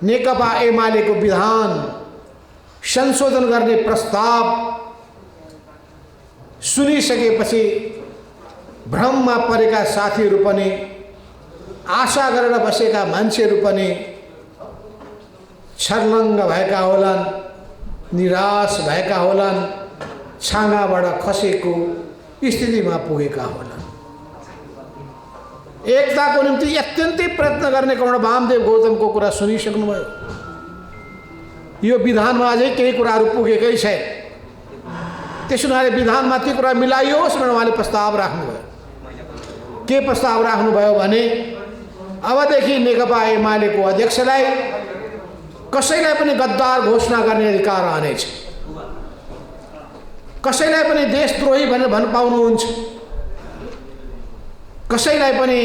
नेकपा एमालेको विधान संशोधन गर्ने प्रस्ताव सुनिसकेपछि भ्रममा परेका साथीहरू पनि, आशा गरेर बसेका मान्छेहरू पनि छर्लङ्ग भएका होलान्, निराश भएका होलान्, छाँगाबाट खसेको स्थितिमा पुगेका होलान्। एकताको निम्ति अत्यन्तै प्रयत्न गर्ने कर्ण वामदेव गौतमको कुरा सुनिसक्नुभयो। यो विधानमा अझै केही कुराहरू पुगेकै छैन। त्यसो हुनाले विधानमा ती कुरा मिलाइयोस् भनेर उहाँले प्रस्ताव राख्नुभयो। के प्रस्ताव राख्नुभयो भने अबदेखि नेकपा एमालेको अध्यक्षलाई कसैलाई पनि गद्दार घोषणा गर्ने अधिकार रहनेछ। कसैलाई पनि देशद्रोही भनेर भन्न पाउनुहुन्छ। कसैलाई पनि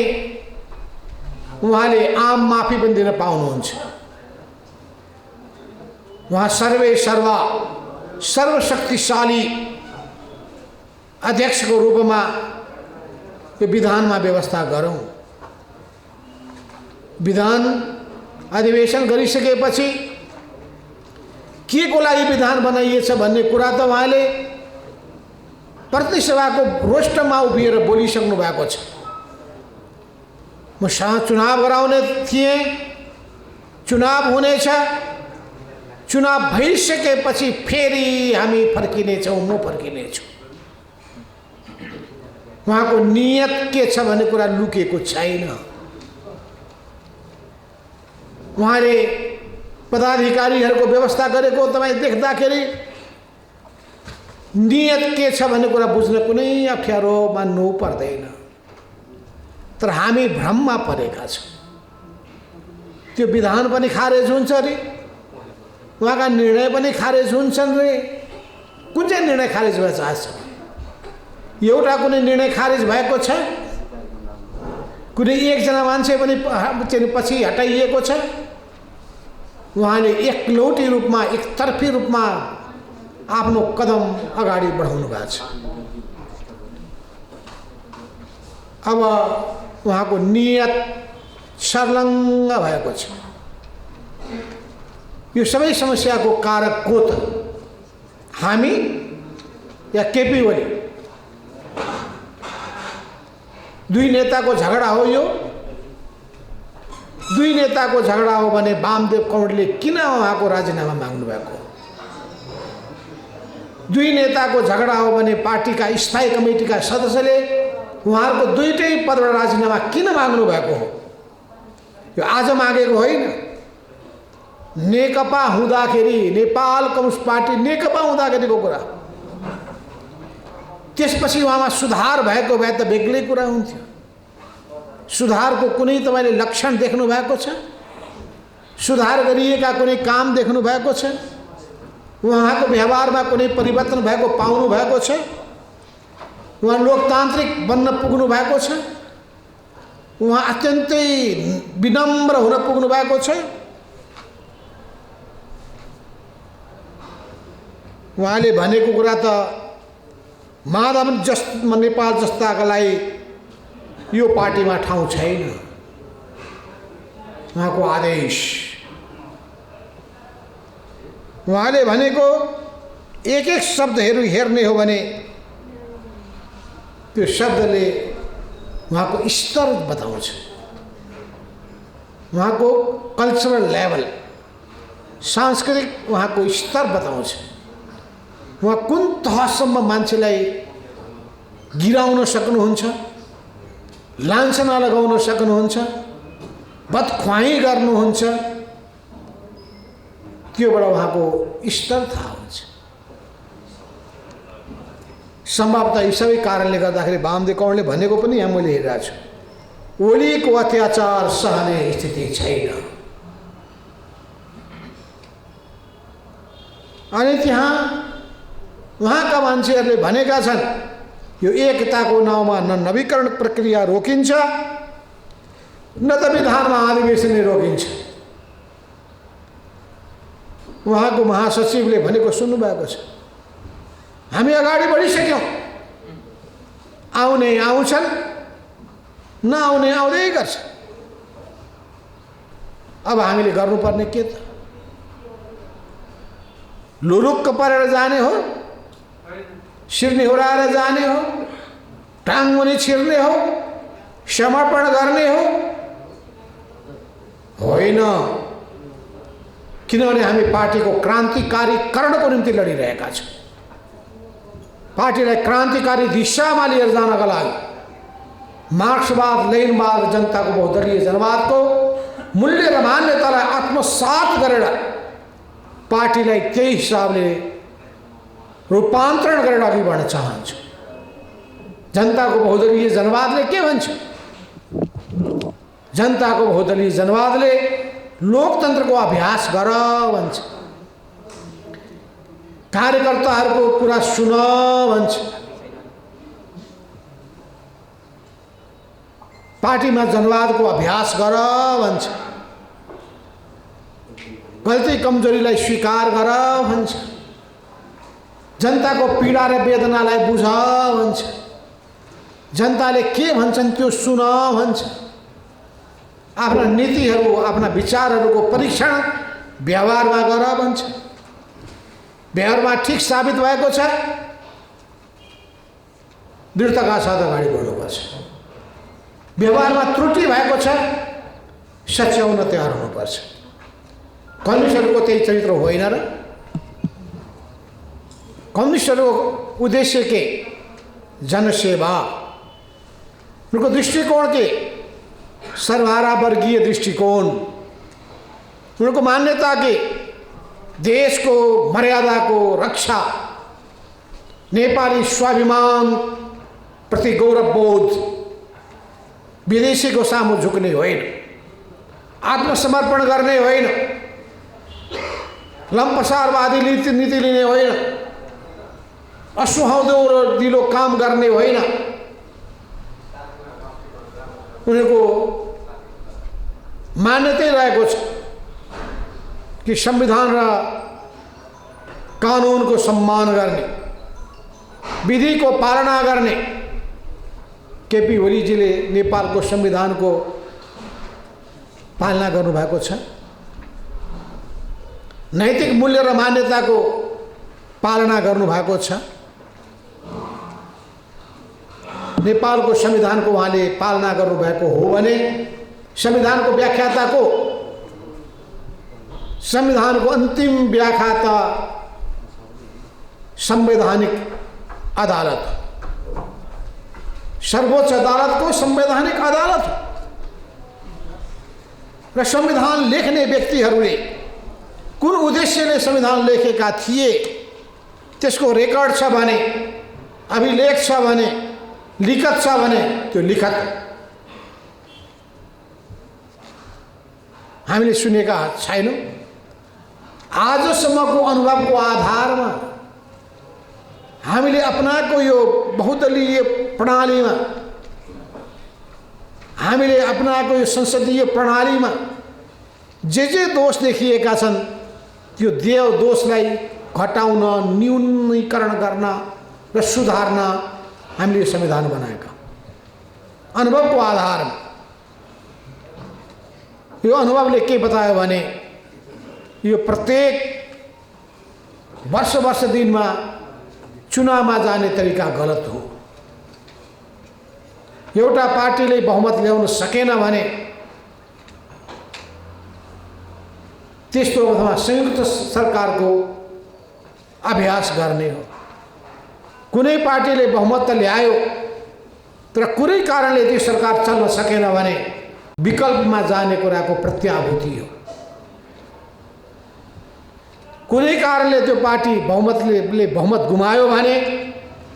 उहाँले आम माफी पनि दिन पाउनुहुन्छ। उहाँ सर्वे सर्वा सर्वशक्तिशाली अध्यक्षको रूपमा यो विधानमा व्यवस्था गरौँ। विधान अधिवेशन गरिसकेपछि के को लागि विधान बनाइएछ भन्ने कुरा त उहाँले प्रतिसभाको रोस्टरमा उभिएर बोलिसक्नु भएको छ। म चुनाव गराउने थिएँ, चुनाव हुनेछ, चुनाव भइसकेपछि फेरि हामी फर्किनेछौँ, म फर्किनेछु। उहाँको नियत के छ भन्ने कुरा लुकेको छैन। उहाँले पदाधिकारीहरूको व्यवस्था गरेको तपाईँ देख्दाखेरि नियत के छ भन्ने कुरा बुझ्न कुनै अप्ठ्यारो मान्नु पर्दैन। तर हामी भ्रममा परेका छौँ। त्यो विधान पनि खारेज हुन्छ रे, उहाँका निर्णय पनि खारेज हुन्छन् रे। कुन चाहिँ निर्णय खारेज भएछ? आज एउटा कुनै निर्णय खारेज भएको छ? कुनै एकजना मान्छे पनि पछि हटाइएको छ? उहाँले एकलौटी रूपमा, एकतर्फी रूपमा आफ्नो कदम अगाडि बढाउनु भएको छ। अब उहाँको नियत सर्लङ्ग भएको छ। यो सबै समस्याको कारक को त? हामी या केपी ओली? दुई नेताको झगडा हो यो। दुई नेताको झगडा हो भने वामदेव कौडेलले किन उहाँको राजीनामा माग्नु भएको? दुई नेताको झगडा हो भने पार्टीका स्थायी कमिटीका सदस्यले उहाँहरूको दुईटै पदबाट राजीनामा किन माग्नु भएको हो? यो आज मागेको होइन। नेकपा हुँदाखेरि, नेपाल कम्युनिस्ट पार्टी नेकपा हुँदाखेरिको कुरा। त्यसपछि उहाँमा सुधार भएको भए त बेग्लै कुरा हुन्थ्यो। सुधारको कुनै तपाईँले लक्षण देख्नु भएको छ? सुधार गरिएका कुनै काम देख्नु भएको छ? उहाँको व्यवहारमा कुनै परिवर्तन भएको पाउनु भएको छ? उहाँ लोकतान्त्रिक बन्न पुग्नु भएको छ? उहाँ अत्यन्तै विनम्र हुन पुग्नु भएको छ? उहाँले भनेको कुरा त माधव नेपाल जस्ताकालाई यो पार्टीमा ठाउँ छैन। उहाँको आदेश, उहाँले भनेको एक एक शब्दहरू हेर्ने हो भने त्यो शब्दले उहाँको स्तर बताउँछ। उहाँको कल्चरल लेभल, सांस्कृतिक उहाँको स्तर बताउँछ। उहाँ कुन तहसम्म मान्छेलाई गिराउन सक्नुहुन्छ, लान्छना लगाउन सक्नुहुन्छ, बदख्वाही गर्नुहुन्छ, त्योबाट उहाँको स्तर थाहा हुन्छ। सम्भवतः यी सबै कारणले गर्दाखेरि वामदेव कौडेलले भनेको पनि यहाँ मैले हेरिरहेको छु, ओलीको अत्याचार सहने स्थिति छैन। अनि त्यहाँ उहाँका मान्छेहरूले भनेका छन् यो एकताको नाउँमा न नवीकरण प्रक्रिया रोकिन्छ न त विधानमा अधिवेशनले रोकिन्छ। उहाँको महासचिवले भनेको सुन्नुभएको छ, हामी अगाडि बढिसक्यौँ, आउने आउँछन्, नआउने आउँदै गर्छ। अब हामीले गर्नुपर्ने के त? लुरुक्क परेर जाने हो, शिर निहुराएर जाने हो, टाङमुनि छिर्ने हो, समर्पण गर्ने हो? होइन, किनभने हामी पार्टीको क्रान्तिकारीकरणको निम्ति लडिरहेका छौँ। पार्टीलाई क्रान्तिकारी दिशामा लिएर जानका लागि मार्क्सवाद, लेनिनवाद, जनताको बहुदलीय जनवादको मूल्य र मान्यतालाई आत्मसात गरेर पार्टीलाई त्यही हिसाबले रूपान्तरण गरेर अघि बढ्न चाहन्छु। जनताको बहुदलीय जनवादले के भन्छ? जनताको बहुदलीय जनवादले लोकतन्त्रको अभ्यास गर भन्छ, कार्यकर्ताहरूको कुरा सुन भन्छ, पार्टीमा जनवादको अभ्यास गर भन्छ, गल्ती कमजोरीलाई स्वीकार गर भन्छ, जनताको पीडा र वेदनालाई बुझ भन्छ, जनताले के भन्छन् त्यो सुन भन्छ, आफ्ना नीतिहरू, आफ्ना विचारहरूको परीक्षण व्यवहारमा गर भन्छ। व्यवहारमा ठिक साबित भएको छ, दृढताका साथ अगाडि बढ्नुपर्छ। व्यवहारमा त्रुटि भएको छ, सच्याउन तयार हुनुपर्छ। कम्युनिस्टहरूको त्यही चरित्र होइन र? कम्युनिस्टहरूको उद्देश्य के? जनसेवा। उनको दृष्टिकोण के? सर्वहारा वर्गीय दृष्टिकोण। उनको मान्यता के? देश को मर्यादा को रक्षा, नेपाली स्वाभिमान प्रति गौरवबोध, विदेशी को सामु झुक्ने होइन, आत्मसमर्पण गर्ने होइन, लम्पसारवादी नीति लिने होइन, असुहाउँदो र दिलो काम गर्ने होइन। उनीहरूको मान्यतै रहेको छ कि संविधान र कानुनको सम्मान गर्ने, विधि को पालना गर्ने। केपी ओलीजीले नेपालको संविधानको पालना गर्नुभएको छ, नैतिक मूल्य र मान्यताको पालना गर्नुभएको छ। नेपालको संविधानको उहाँले पालना गर्नुभएको हो भने संविधानको व्याख्याताको, संविधानको अन्तिम व्याख्याता संवैधानिक अदालत, सर्वोच्च अदालतको संवैधानिक अदालत र संविधान लेख्ने व्यक्तिहरूले कुन उद्देश्यले संविधान लेखेका थिए त्यसको रेकर्ड छ भने, अभिलेख छ भने, लिखत छ भने त्यो लिखत हामीले सुनेका छैनौँ। आजसम्मको अनुभवको आधारमा हामीले अपनाएको यो बहुदलीय प्रणालीमा, हामीले अपनाएको यो संसदीय प्रणालीमा जे दोष देखिएका छन् त्यो देव दोषलाई घटाउन, न्यूनीकरण गर्न र सुधार्न हामीले यो संविधान बनाएका अनुभवको आधारमा। यो अनुभवले के बतायो भने यो प्रत्येक वर्ष दिनमा चुनावमा जाने तरिका गलत हो। एउटा पार्टीले बहुमत ल्याउन सकेन भने त्यस्तो अवस्थामा संयुक्त सरकारको अभ्यास गर्ने हो। कुनै पार्टीले बहुमत त ल्यायो तर कुनै कारणले त्यो सरकार चल्न सकेन भने विकल्पमा जाने कुराको प्रत्याभूति हो। कुनै कारणले त्यो पार्टी बहुमतले बहुमत गुमायो भने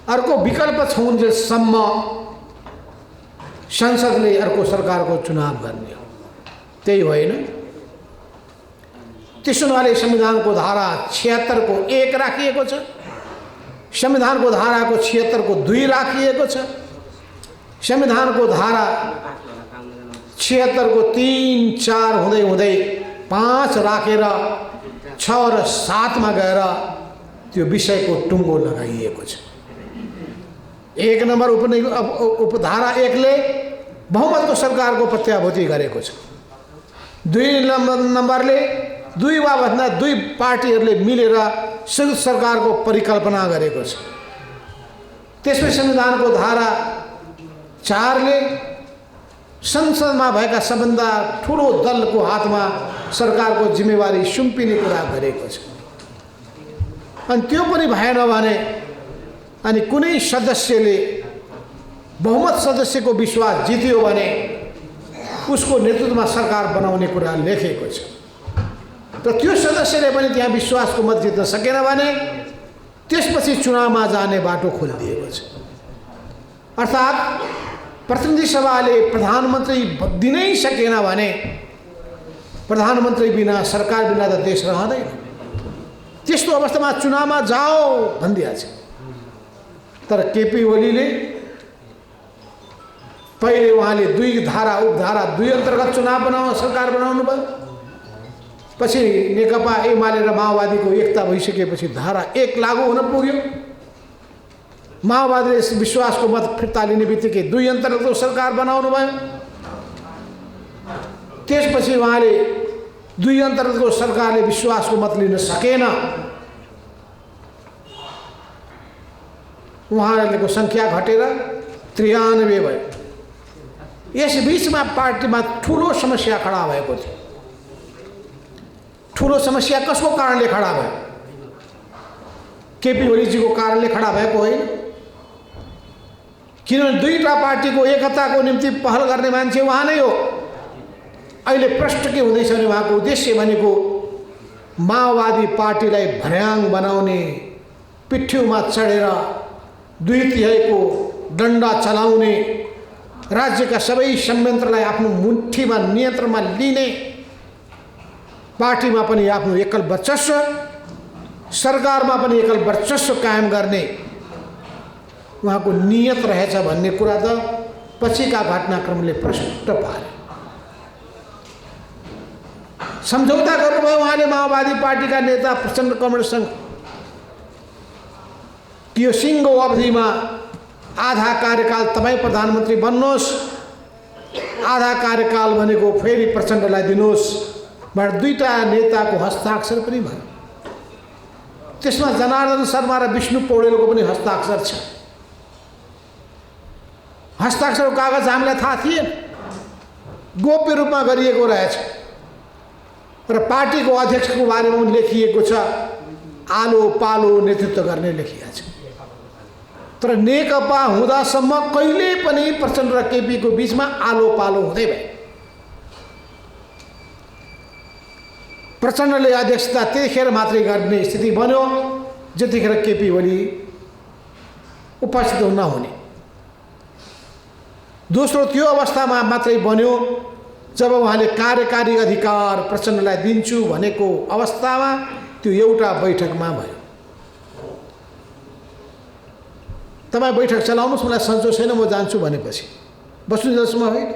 अर्को विकल्प छुन्जेलसम्म संसदले अर्को सरकारको चुनाव गर्ने हो। त्यही होइन? त्यसो हुनाले संविधानको धारा 76 को 1 राखिएको छ, संविधानको धाराको 76 को 2 राखिएको छ, संविधानको धारा 76 को 3, 4 हुँदै हुँदै 5 राखेर 6 र 7 मा गएर त्यो विषयको टुङ्गो लगाइएको छ। 1 नम्बर उपधारा 1 ले बहुमतको सरकारको प्रत्याभूति गरेको छ। दुई नम्बरले दुई वा भन्दा दुई पार्टीहरूले मिलेर संयुक्त सरकारको परिकल्पना गरेको छ। त्यसपछि संविधानको धारा 4ले संसदमा भएका सबभन्दा ठुलो दलको हातमा सरकारको जिम्मेवारी सुम्पिने कुरा गरेको छ। अनि त्यो पनि भएन भने अनि कुनै सदस्यले बहुमत सदस्यको विश्वास जित्यो भने उसको नेतृत्वमा सरकार बनाउने कुरा लेखेको छ। र त्यो सदस्यले पनि त्यहाँ विश्वासको मत जित्न सकेन भने त्यसपछि चुनावमा जाने बाटो खोलिदिएको छ। अर्थात् प्रतिनिधि सभाले प्रधानमन्त्री दिनै सकेन भने प्रधानमन्त्री बिना सरकार बिना त देश रहँदैन। त्यस्तो अवस्थामा चुनावमा जाओ भनिदिएको छ। तर केपी ओलीले पहिले उहाँले दुई धारा उपधारा 2 अन्तर्गत चुनाव बनाउन सरकार बनाउनु भयो। पछि नेकपा एमाले र माओवादीको एकता भइसकेपछि धारा 1 लागू हुन पुग्यो। माओवादीले विश्वासको मत फिर्ता लिने बित्तिकै 2 अन्तर्गतको सरकार बनाउनु भयो। त्यसपछि उहाँले 2 अन्तर्गतको सरकारले विश्वासको मत लिन सकेन। उहाँहरूको सङ्ख्या घटेर 93 भयो। यस बीचमा पार्टीमा ठुलो समस्या खडा भएको थियो। ठुलो समस्या कसको कारणले खडा भयो? केपी ओलीजीको कारणले खडा भएको होइन। किनभने दुईटा पार्टीको एकताको निम्ति पहल गर्ने मान्छे उहाँ नै हो। अहिले प्रश्न के हुँदैछ भने उहाँको उद्देश्य भनेको माओवादी पार्टीलाई भर्याङ बनाउने, पिठ्युमा चढेर 2/3 डन्डा चलाउने, राज्यका सबै संयन्त्रलाई आफ्नो मुठीमा नियन्त्रणमा लिने, पार्टीमा पनि आफ्नो एकल वर्चस्व, सरकारमा पनि एकल वर्चस्व कायम गर्ने उहाँको नियत रहेछ भन्ने कुरा त पछिका घटनाक्रमले प्रष्ट पार्यो। सम्झौता गर्नुभयो उहाँले माओवादी पार्टीका नेता प्रचण्ड कमरेडसँग कि यो सिङ्गो अवधिमा आधा कार्यकाल तपाईँ प्रधानमन्त्री बन्नुहोस्, आधा कार्यकाल भनेको फेरि प्रचण्डलाई दिनुहोस् भनेर दुईटा नेताको हस्ताक्षर पनि भयो। त्यसमा जनार्दन शर्मा र विष्णु पौडेलको पनि हस्ताक्षर छ। हस्ताक्षरको कागज हामीलाई थाहा थिएन, गोप्य रूपमा गरिएको रहेछ र पार्टीको अध्यक्षको बारेमा पनि लेखिएको छ, आलो पालो नेतृत्व गर्ने लेखिएको छ। तर नेकपा हुँदासम्म कहिले पनि प्रचण्ड र केपीको बीचमा आलो पालो हुँदै भयो। प्रचण्डले अध्यक्षता त्यतिखेर मात्रै गर्ने स्थिति बन्यो जतिखेर केपी ओली उपस्थित नहुने। दोस्रो त्यो अवस्थामा मात्रै बन्यो जब उहाँले कार्यकारी अधिकार प्रचण्डलाई दिन्छु भनेको अवस्थामा त्यो एउटा बैठकमा भयो। तपाईँ बैठक चलाउनुहोस्, मलाई सन्चो छैन, म जान्छु भनेपछि बस्नु जसमा होइन।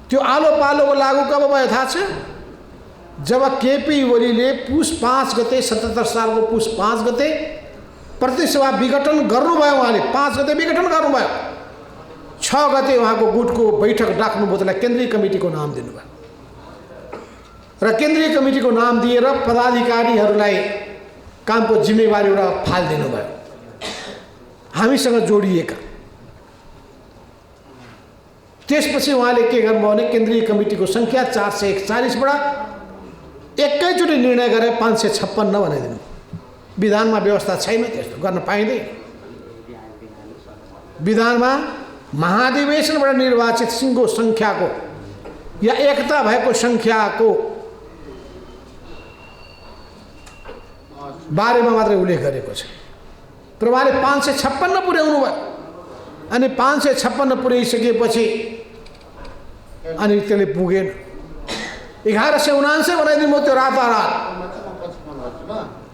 त्यो आलो पालोको लागु कब भयो थाहा छ? जब केपी ओलीले पुस 5 गते 77 सालको पुस 5 गते प्रतिसभा विघटन गर्नुभयो। उहाँले 5 गते विघटन गर्नुभयो। 6 गते उहाँको गुटको बैठक डाक्नुभयो, त्यसलाई केन्द्रीय कमिटीको नाम दिनुभयो र केन्द्रीय कमिटीको नाम दिएर पदाधिकारीहरूलाई कामको जिम्मेवारी एउटा फालिदिनु भयो हामीसँग जोडिएका। त्यसपछि उहाँले के गर्नुभयो भने केन्द्रीय कमिटीको सङ्ख्या 441बाट एकैचोटि निर्णय गरे 556 बनाइदिनु। विधानमा व्यवस्था छैन, त्यस्तो गर्न पाइँदैन। विधानमा महाधिवेशनबाट निर्वाचित सिङ्गो सङ्ख्याको या एकता भएको सङ्ख्याको बारेमा मात्रै उल्लेख गरेको छ। तर उहाँले 556 पुर्याउनु भयो। अनि 556 पुर्याइसकेपछि अनि त्यसले पुगेन। 1179 बनाइदिनु भयो त्यो रातारात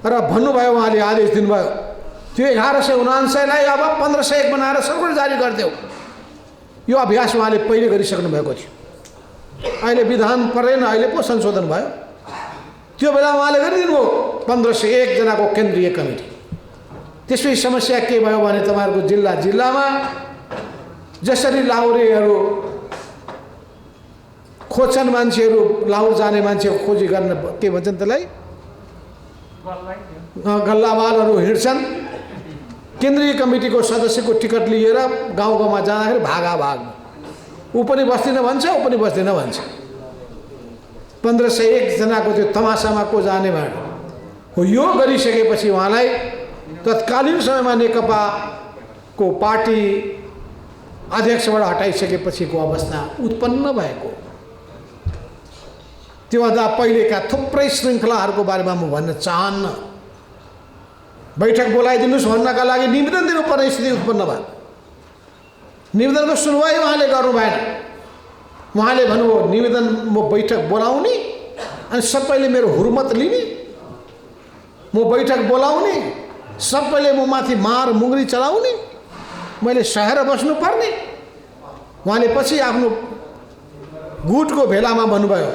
र भन्नुभयो, उहाँले आदेश दिनुभयो त्यो 1179लाई अब 1501 बनाएर सर्कुलर जारी गरिदेऊ। यो अभ्यास उहाँले पहिले गरिसक्नु भएको थियो। अहिले विधान परेन, अहिले पो संशोधन भयो। त्यो बेला उहाँले गरिदिनु भयो 1501 जनाको केन्द्रीय कमिटी। त्यसपछि समस्या के भयो भने तपाईँहरूको जिल्ला जिल्लामा जसरी लाहुरेहरू खोज्छन् मान्छेहरू, लाहोर जाने मान्छे खोजी गर्न के भन्छन् त्यसलाई, गल्लावालहरू हिँड्छन्। केन्द्रीय कमिटीको सदस्यको टिकट लिएर गाउँ गाउँमा जाँदाखेरि भागाभाग, ऊ पनि बस्दिनँ भन्छ, ऊ पनि बस्दिनँ भन्छ। 1501 जनाको त्यो तमासामा को जाने भयो हो। यो गरिसकेपछि उहाँलाई तत्कालीन समयमा नेकपाको पार्टी अध्यक्षबाट हटाइसकेपछिको अवस्था उत्पन्न भएको। त्योभन्दा पहिलेका थुप्रै श्रृङ्खलाहरूको बारेमा म भन्न चाहन्न। बैठक बोलाइदिनुहोस् भन्नका लागि निवेदन दिनुपर्ने स्थिति उत्पन्न भयो। निवेदनको सुनवाई उहाँले गर्नु भएन। उहाँले भन्नुभयो निवेदन म बैठक बोलाउने अनि सबैले मेरो हुर्मत लिने, म बैठक बोलाउने, सबैले म माथि मार मुङ्ग्री चलाउने, मैले सहेर बस्नुपर्ने। उहाँले पछि आफ्नो गुटको भेलामा भन्नुभयो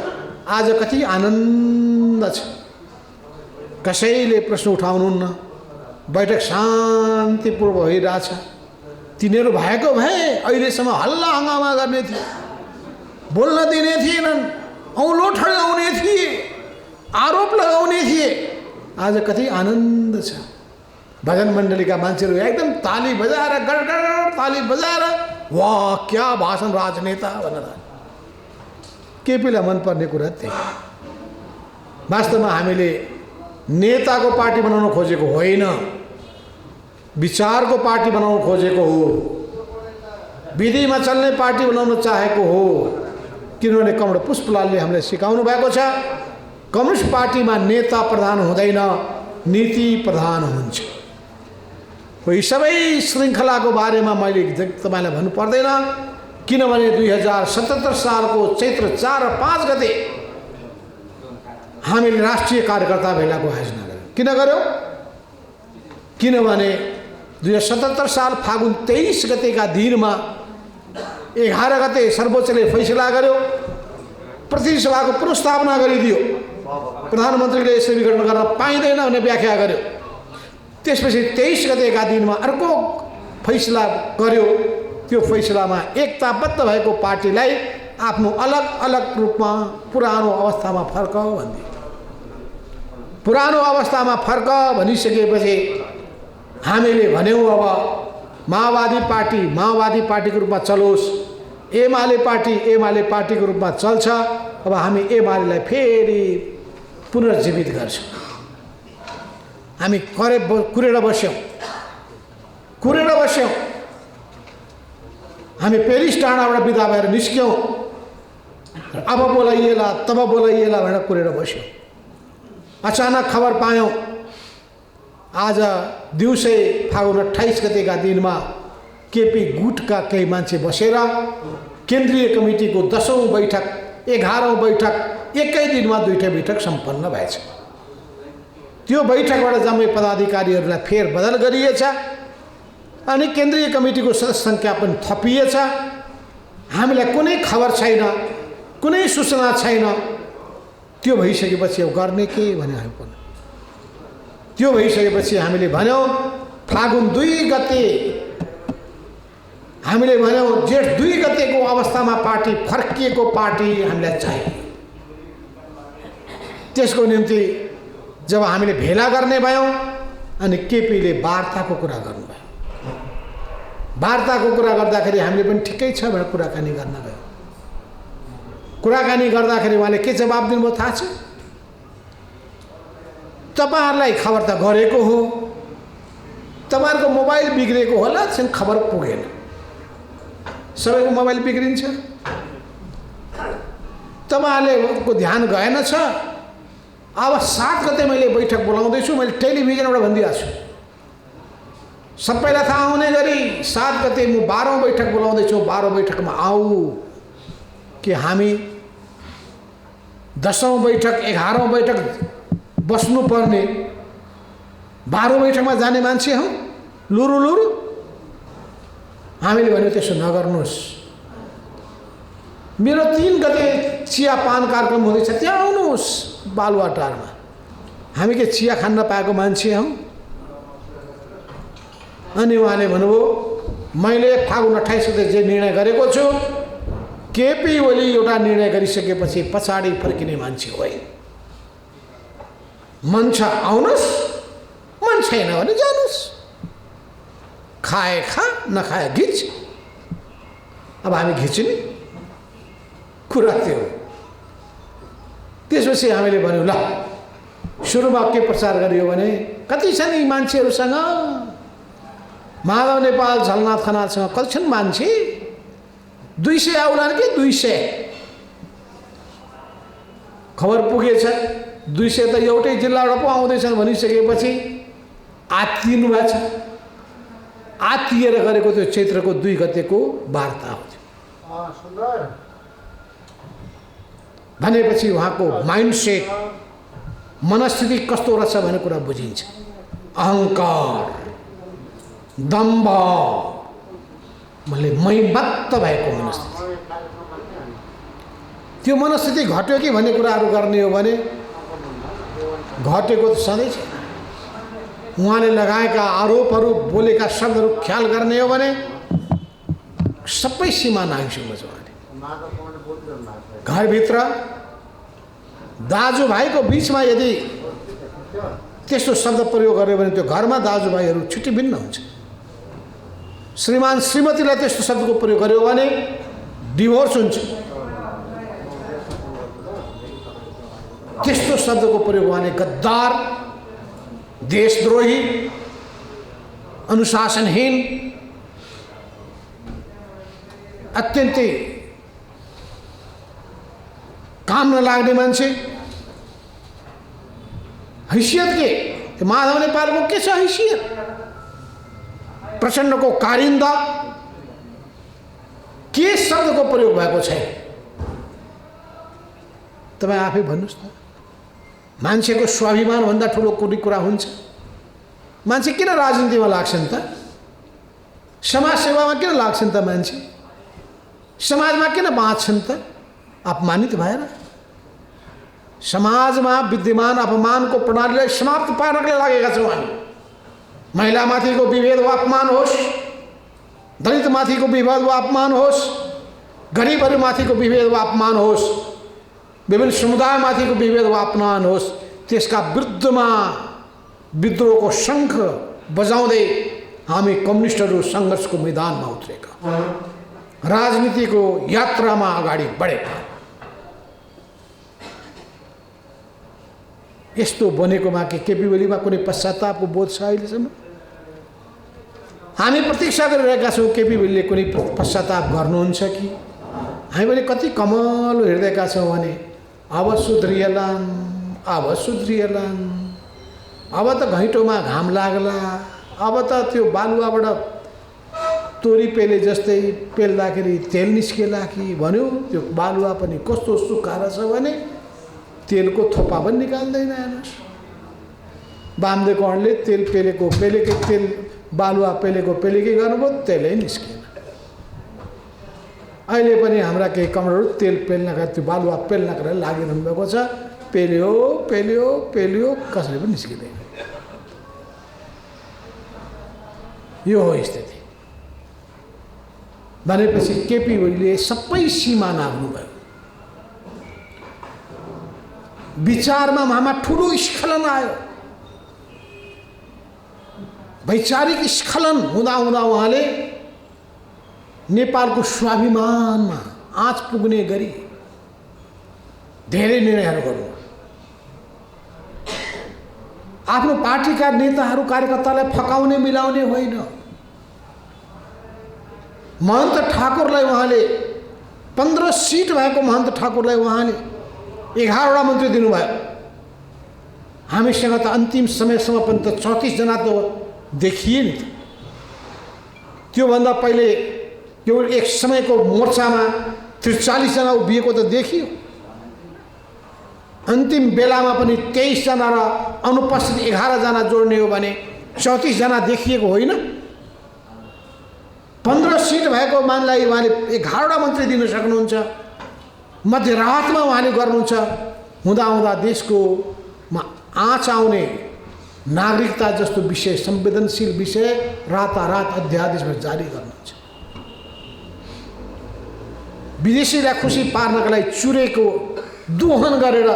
आज कति आनन्द छ, कसैले प्रश्न उठाउनुहुन्न, बैठक शान्तिपूर्व भइरहेछ। तिनीहरू भएको भए अहिलेसम्म हल्ला हङ्गामा गर्ने थिए, बोल्न दिने थिएनन्, औलो ठड्याउने थिए, आरोप लगाउने थिए। आज कति आनन्द छ। भजन मण्डलीका मान्छेहरू एकदम ताली बजाएर गडगड ताली बजाएर वाह क्या भाषण राजनेता भनेर। केपीलाई मनपर्ने कुरा त्यही। वास्तवमा हामीले नेताको पार्टी बनाउन खोजेको होइन, विचारको पार्टी बनाउन खोजेको हो, विधिमा चल्ने पार्टी बनाउन चाहेको हो। किनभने कमरेड पुष्पलालले हामीलाई सिकाउनु भएको छ कम्युनिस्ट पार्टीमा नेता प्रधान हुँदैन, नीति प्रधान हुन्छ। यी सबै श्रृङ्खलाको बारेमा मैले तपाईँलाई भन्नु पर्दैन, किनभने 2077 सालको चैत्र 4 र 5 गते हामीले राष्ट्रिय कार्यकर्ता भेलाको आयोजना गर्यौँ। किन गर्यौँ? किनभने 2077 साल फागुन 23 गतेका दिनमा 11 गते सर्वोच्चले फैसला गर्यो, प्रतिनिधि सभाको पुनर्स्थापना गरिदियो, प्रधानमन्त्रीले यसरी विघटन गर्न पाइँदैन भन्ने व्याख्या गर्यो। त्यसपछि 23 गतेका दिनमा अर्को फैसला गर्यो। त्यो फैसलामा एकताबद्ध भएको पार्टीलाई आफ्नो अलग अलग रूपमा पुरानो अवस्थामा फर्क भनिदियो। पुरानो अवस्थामा फर्क भनिसकेपछि हामीले भन्यौँ अब माओवादी पार्टीको रूपमा चलोस्, एमाले पार्टीको रूपमा चल्छ। अब हामी एमालेलाई फेरि पुनर्जीवित गर्छौँ। हामी कुरेर बस्यौँ। हामी पेरिस डाँडाबाट बिदा भएर निस्क्यौँ। अब बोलाइएला तब बोलाइएला भनेर कुरेर बस्यौँ। अचानक खबर पायौँ आज दिउँसै फागुन 28 गतेका दिनमा केपी गुटका केही मान्छे बसेर केन्द्रीय कमिटीको 10औं बैठक 11औं बैठक एकै दिनमा 2 बैठक सम्पन्न भएछ। त्यो बैठकबाट जम्मै पदाधिकारीहरूलाई फेरबदल गरिएछ अनि केन्द्रीय कमिटीको सदस्य सङ्ख्या पनि थपिएछ। हामीलाई कुनै खबर छैन, कुनै सूचना छैन। त्यो भइसकेपछि अब गर्ने के भने पनि त्यो भइसकेपछि हामीले भन्यौँ फागुन 2 गते हामीले भन्यौँ जेठ 2 गतेको अवस्थामा पार्टी फर्किएको पार्टी हामीलाई चाहियो। त्यसको निम्ति जब हामीले भेला गर्ने भयौँ अनि केपीले वार्ताको कुरा गर्नुभयो। वार्ताको कुरा गर्दाखेरि हामीले पनि ठिकै छ भनेर कुराकानी गर्न गयो। कुराकानी गर्दाखेरि उहाँले के जवाब दिनुभयो थाहा छ? तपाईहरुलाई खबर त गरेको हो, तपाईहरुको मोबाइल बिग्रेको होला, त्यसैले खबर पुगेन। सबैको मोबाइल बिग्रिन्छ, तपाईहरुले को ध्यान गएन छ। अब 7 गते मैले बैठक बोलाउँदैछु, मैले टेलिभिजनबाट भनिदिएको छु सबैलाई थाहा हुने गरी 7 गते म 12औं बैठक बोलाउँदैछु। 12औं बैठकमा आऊ कि हामी 10औं बैठक 11औं बैठक बस्नुपर्ने 12औं बैठकमा जाने मान्छे हौ। लुरु हामीले भन्यो त्यसो नगर्नुहोस्। मेरो 3 गते चिया पान कार्यक्रम हुँदैछ, त्यहाँ आउनुहोस् बालुवाटारमा। हामी के चिया खान नपाएको मान्छे हौ। अनि उहाँले भन्नुभयो मैले फागुन 28 गते जे निर्णय गरेको छु केपी ओली एउटा निर्णय गरिसकेपछि पछाडि फर्किने मान्छे होइन। मन छ आउनुहोस्, मन छैन भने जानुहोस्, खाए खा नखाए घिच। अब हामी घिच्ने कुरा त्यो हो। त्यसपछि हामीले भन्यौँ ल सुरुमा के प्रचार गरियो भने कति छन् यी मान्छेहरूसँग, माधव नेपाल झलनाथ खनालसँग कति छन् मान्छे, 200 आउलान् कि 200। खबर पुगेछ 200 त एउटै जिल्लाबाट पो आउँदैछन् भनिसकेपछि आत्तिनु भएको छ। आत्तिएर गरेको त्यो चैत्रको 2 गतेको वार्ता हो भनेपछि उहाँको माइन्डसेट, मनस्थिति कस्तो रहेछ भन्ने कुरा बुझिन्छ। अहङ्कार, दम्भ, मैले मैमत्त भएको मनस्थिति। त्यो मनस्थिति घट्यो कि भन्ने कुराहरू गर्ने हो भने घटेको त सधैँ छैन। उहाँले लगाएका आरोपहरू, बोलेका शब्दहरू ख्याल गर्ने हो भने सबै सीमा नागिसक्नु छ। घरभित्र दाजुभाइको बिचमा यदि त्यस्तो शब्द प्रयोग गर्यो भने त्यो घरमा दाजुभाइहरू छुट्टी भिन्न हुन्छ। श्रीमान श्रीमतीलाई त्यस्तो शब्दको प्रयोग गर्यो भने डिभोर्स हुन्छ। त्यस्तो शब्दको प्रयोग भने गद्दार, देशद्रोही, अनुशासनहीन, अत्यन्तै काम नलाग्ने मान्छे। हैसियत के माधव नेपालको के छ हैसियत? प्रचण्डको कारिन्दा के शब्दको प्रयोग भएको छैन। तपाईँ आफै भन्नुहोस् त, मान्छेको स्वाभिमान भन्दा ठुलो कुनै कुरा हुन्छ? मान्छे किन राजनीतिमा लाग्छन् त? समाज सेवामा किन लाग्छन् त? मान्छे समाजमा किन बाँच्छन् त? अपमानित भएर। समाजमा विद्यमान अपमानको प्रणालीलाई समाप्त पार्नका लागेका छौँ हामी। महिलामाथिको विभेद वा अपमान होस्, दलितमाथिको विभेद वा अपमान होस्, गरिबहरूमाथिको विभेद वा अपमान होस्, विभिन्न समुदायमाथिको विभेद वा अपमान होस्, त्यसका विरुद्धमा विद्रोहको शङ्ख बजाउँदै हामी कम्युनिस्टहरू सङ्घर्षको मैदानमा उत्रेका, राजनीतिको यात्रामा अगाडि बढेका। यस्तो बनेकोमा के केपी ओलीमा कुनै पश्चातापको बोध छ अहिलेसम्म? हामी प्रतीक्षा गरिरहेका छौँ केपी ओलीले कुनै पश्चाताप गर्नुहुन्छ कि। हामीले कति कमलो हेर्दैका छौँ भने अब सुध्रिएलान्, अब सुध्रिएलान्, अब त घैँटोमा घाम लाग्ला, अब त त्यो बालुवाबाट तोरी पेले जस्तै पेल्दाखेरि तेल निस्केला कि भन्यो। त्यो बालुवा पनि कस्तो सुक्खा रहेछ भने तेलको थोपा पनि निकाल्दैन। हेर्नुहोस्, वामदेवकरणले तेल पेलेको पेलेकै तेल, बालुवा पेलेको पेलेकै गर्नुभयो, तेलै निस्केन। अहिले पनि हाम्रा केही कमरेडहरू तेल पेल्नका, त्यो बालुवा पेल्नका लागि लागिरहनु भएको छ। पेल्यो पेल्यो पेल्यो, कसैले पनि निस्किँदैन। यो हो स्थिति। भनेपछि केपी ओलीले सबै सीमा नाग्नुभयो। विचारमा उहाँमा ठुलो स्खलन आयो। वैचारिक स्खलन हुँदा हुँदा उहाँले नेपालको स्वाभिमानमा आँच पुग्ने गरी धेरै निर्णयहरू गर्नु। आफ्नो पार्टीका नेताहरू कार्यकर्तालाई फकाउने मिलाउने होइन। महन्त ठाकुरलाई उहाँले 15 सिट भएको महन्त ठाकुरलाई उहाँले 11वटा मन्त्री दिनुभयो। हामीसँग त अन्तिम समयसम्म पनि त 34 जना त देखिए नि। त्योभन्दा पहिले केवल एक समयको मोर्चामा 43 जना उभिएको त देखियो। अन्तिम बेलामा पनि 23 जना र अनुपस्थित 11 जना जोड्ने हो भने 34 जना देखिएको होइन। 15 सिट भएको मानलाई उहाँले 11वटा मन्त्री दिन सक्नुहुन्छ। मध्यरातमा उहाँले गर्नुहुन्छ। हुँदा हुँदा देशको आँच आउने नागरिकता जस्तो विषय, संवेदनशील विषय रातारात अध्यादेशमा जारी गर्नुहुन्छ। विदेशीलाई खुसी पार्नका लागि चुरेको दोहन गरेर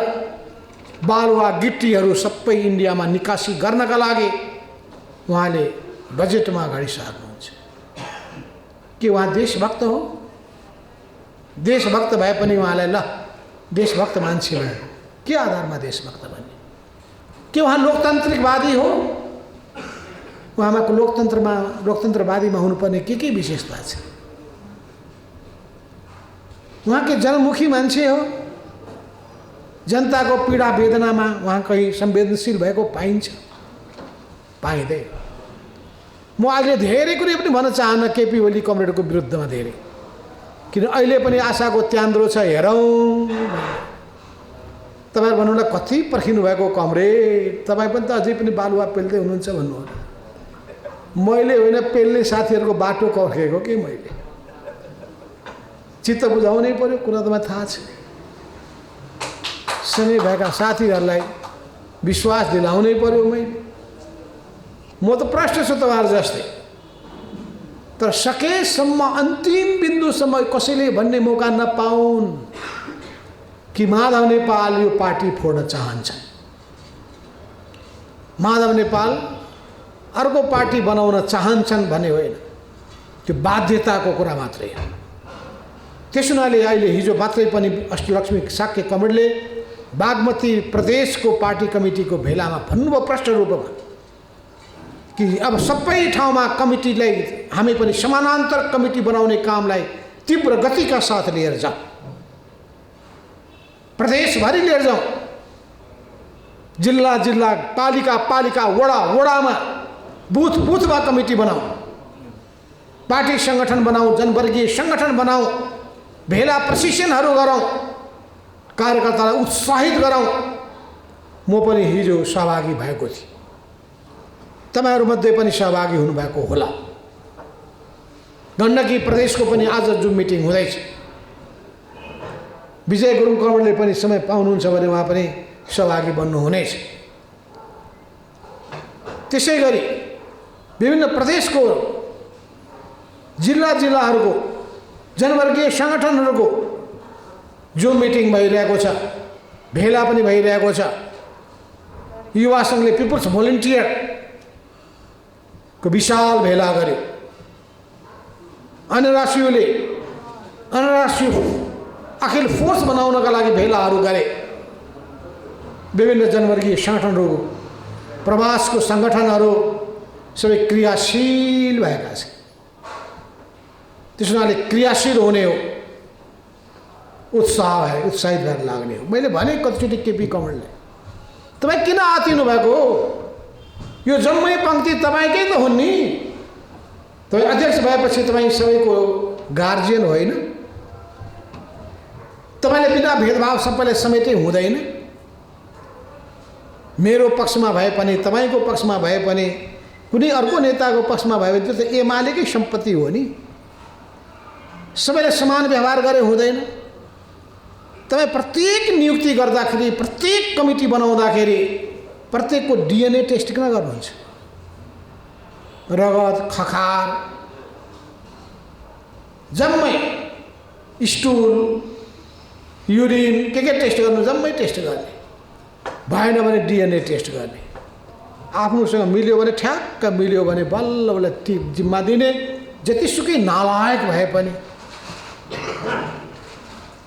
बालुवा गिट्टीहरू सबै इन्डियामा निकासी गर्नका लागि उहाँले बजेटमा अगाडि सार्नुहुन्छ। के उहाँ देशभक्त हो? देशभक्त भए पनि उहाँलाई ल देशभक्त मान्छे भयो, के आधारमा देशभक्त बन्ने? के उहाँ लोकतान्त्रिकवादी हो? उहाँमा लोकतन्त्रवादीमा हुनुपर्ने के विशेषता छ? उहाँ के जनमुखी मान्छे हो? जनताको पीडा वेदनामा उहाँ कहीँ संवेदनशील भएको पाइन्छ? पाइँदैन। म अहिले धेरै कुरै पनि भन्न चाहन्न केपी ओली कमरेडको विरुद्धमा धेरै, किन अहिले पनि आशाको त्यान्द्रो छ। हेरौँ तपाईहरु भन्नुलाई कति पर्खिनु भएको कमरेड, तपाईँ पनि त अझै पनि बालुवा पेल्दै हुनुहुन्छ भन्नु होला। मैले होइन, पेल्ने साथीहरूको बाटो पर्खेको कि मैले। चित्त बुझाउनै पर्यो, कुरा त मलाई थाहा छ। सँगै भएका साथीहरूलाई विश्वास दिलाउनै पर्यो। म त प्रश्न छु तपाईँहरू जस्तै, तर सकेसम्म अन्तिम बिन्दुसम्म कसैले भन्ने मौका नपाउन् कि माधव नेपाल यो पार्टी फोड्न चाहन्छन्। माधव नेपाल अर्को पार्टी बनाउन चाहन्छन् भन्ने होइन, त्यो बाध्यताको कुरा मात्रै हो। त्यस हुनाले अहिले हिजो मात्रै पनि अष्टलक्ष्मी साक्य कमरेडले बागमती प्रदेशको पार्टी कमिटीको भेलामा भन्नुभयो प्रष्ट रूपमा कि अब सबै ठाउँमा कमिटीलाई हामी पनि समानान्तर कमिटी बनाउने कामलाई तीव्र गतिका साथ लिएर जाउँ, प्रदेशभरि लिएर जाउँ। जिल्ला जिल्ला, पालिका पालिका, वडा वडामा, बुथ बुथमा कमिटी बनाऊ, पार्टी संगठन बनाऊ, जनवर्गीय संगठन बनाऊ, भेला प्रशिक्षणहरू गरौँ, कार्यकर्तालाई उत्साहित गरौँ। म पनि हिजो सहभागी भएको थिएँ, तपाईहरुमध्ये पनि सहभागी हुनुभएको होला। गण्डकी प्रदेशको पनि आज जुम मिटिङ हुँदैछ। विजय गुरुङ कमरेडले पनि समय पाउनुहुन्छ भने उहाँ पनि सहभागी बन्नुहुनेछ। त्यसै गरी विभिन्न प्रदेशको जिल्ला जिल्लाहरूको जनवर्गीय संगठनहरूको जुम मिटिङ भइरहेको छ, भेला पनि भइरहेको छ। युवा सङ्घले पिपुल्स भोलिन्टियर को विशाल भेला गर्यो। अन्तर्राष्ट्रियले अन्तर्राष्ट्रिय अखिल फोर्स बनाउनका लागि भेलाहरू गरे। विभिन्न जनवर्गीय संगठनहरू, प्रवासको संगठनहरू सबै क्रियाशील भएका छन्। त्यसैले क्रियाशील हुने हो, उत्साहित भएर लाग्ने हो। मैले भने कतिचोटि केपी कमरेडले, तपाईँ किन आतिनु भएको हो? यो जम्मै पंक्ति तपाईँकै त हुन् नि। तपाईँ अध्यक्ष भएपछि तपाईँ सबैको गार्जियन होइन? तपाईँले बिना भेदभाव सबैलाई समेटै हुँदैन। मेरो पक्षमा भए पनि, तपाईँको पक्षमा भए पनि, कुनै अर्को नेताको पक्षमा भए पनि त्यो त एमालेकै सम्पत्ति हो नि। सबैलाई समान व्यवहार गरे हुँदैन। तपाईँ प्रत्येक नियुक्ति गर्दाखेरि, प्रत्येक कमिटी बनाउँदाखेरि प्रत्येकको डीएनए टेस्ट किन गर्नुहुन्छ? रगत, खखार, जम्मै स्टुल, युरिन के टेस्ट गर्नु, जम्मै टेस्ट गर्ने। भएन भने डीएनए टेस्ट गर्ने। आफ्नोसँग मिल्यो भने ठ्याक्क मिल्यो भने बल्ल बल्ल जिम्मा दिने। जतिसुकै नालायक भए पनि,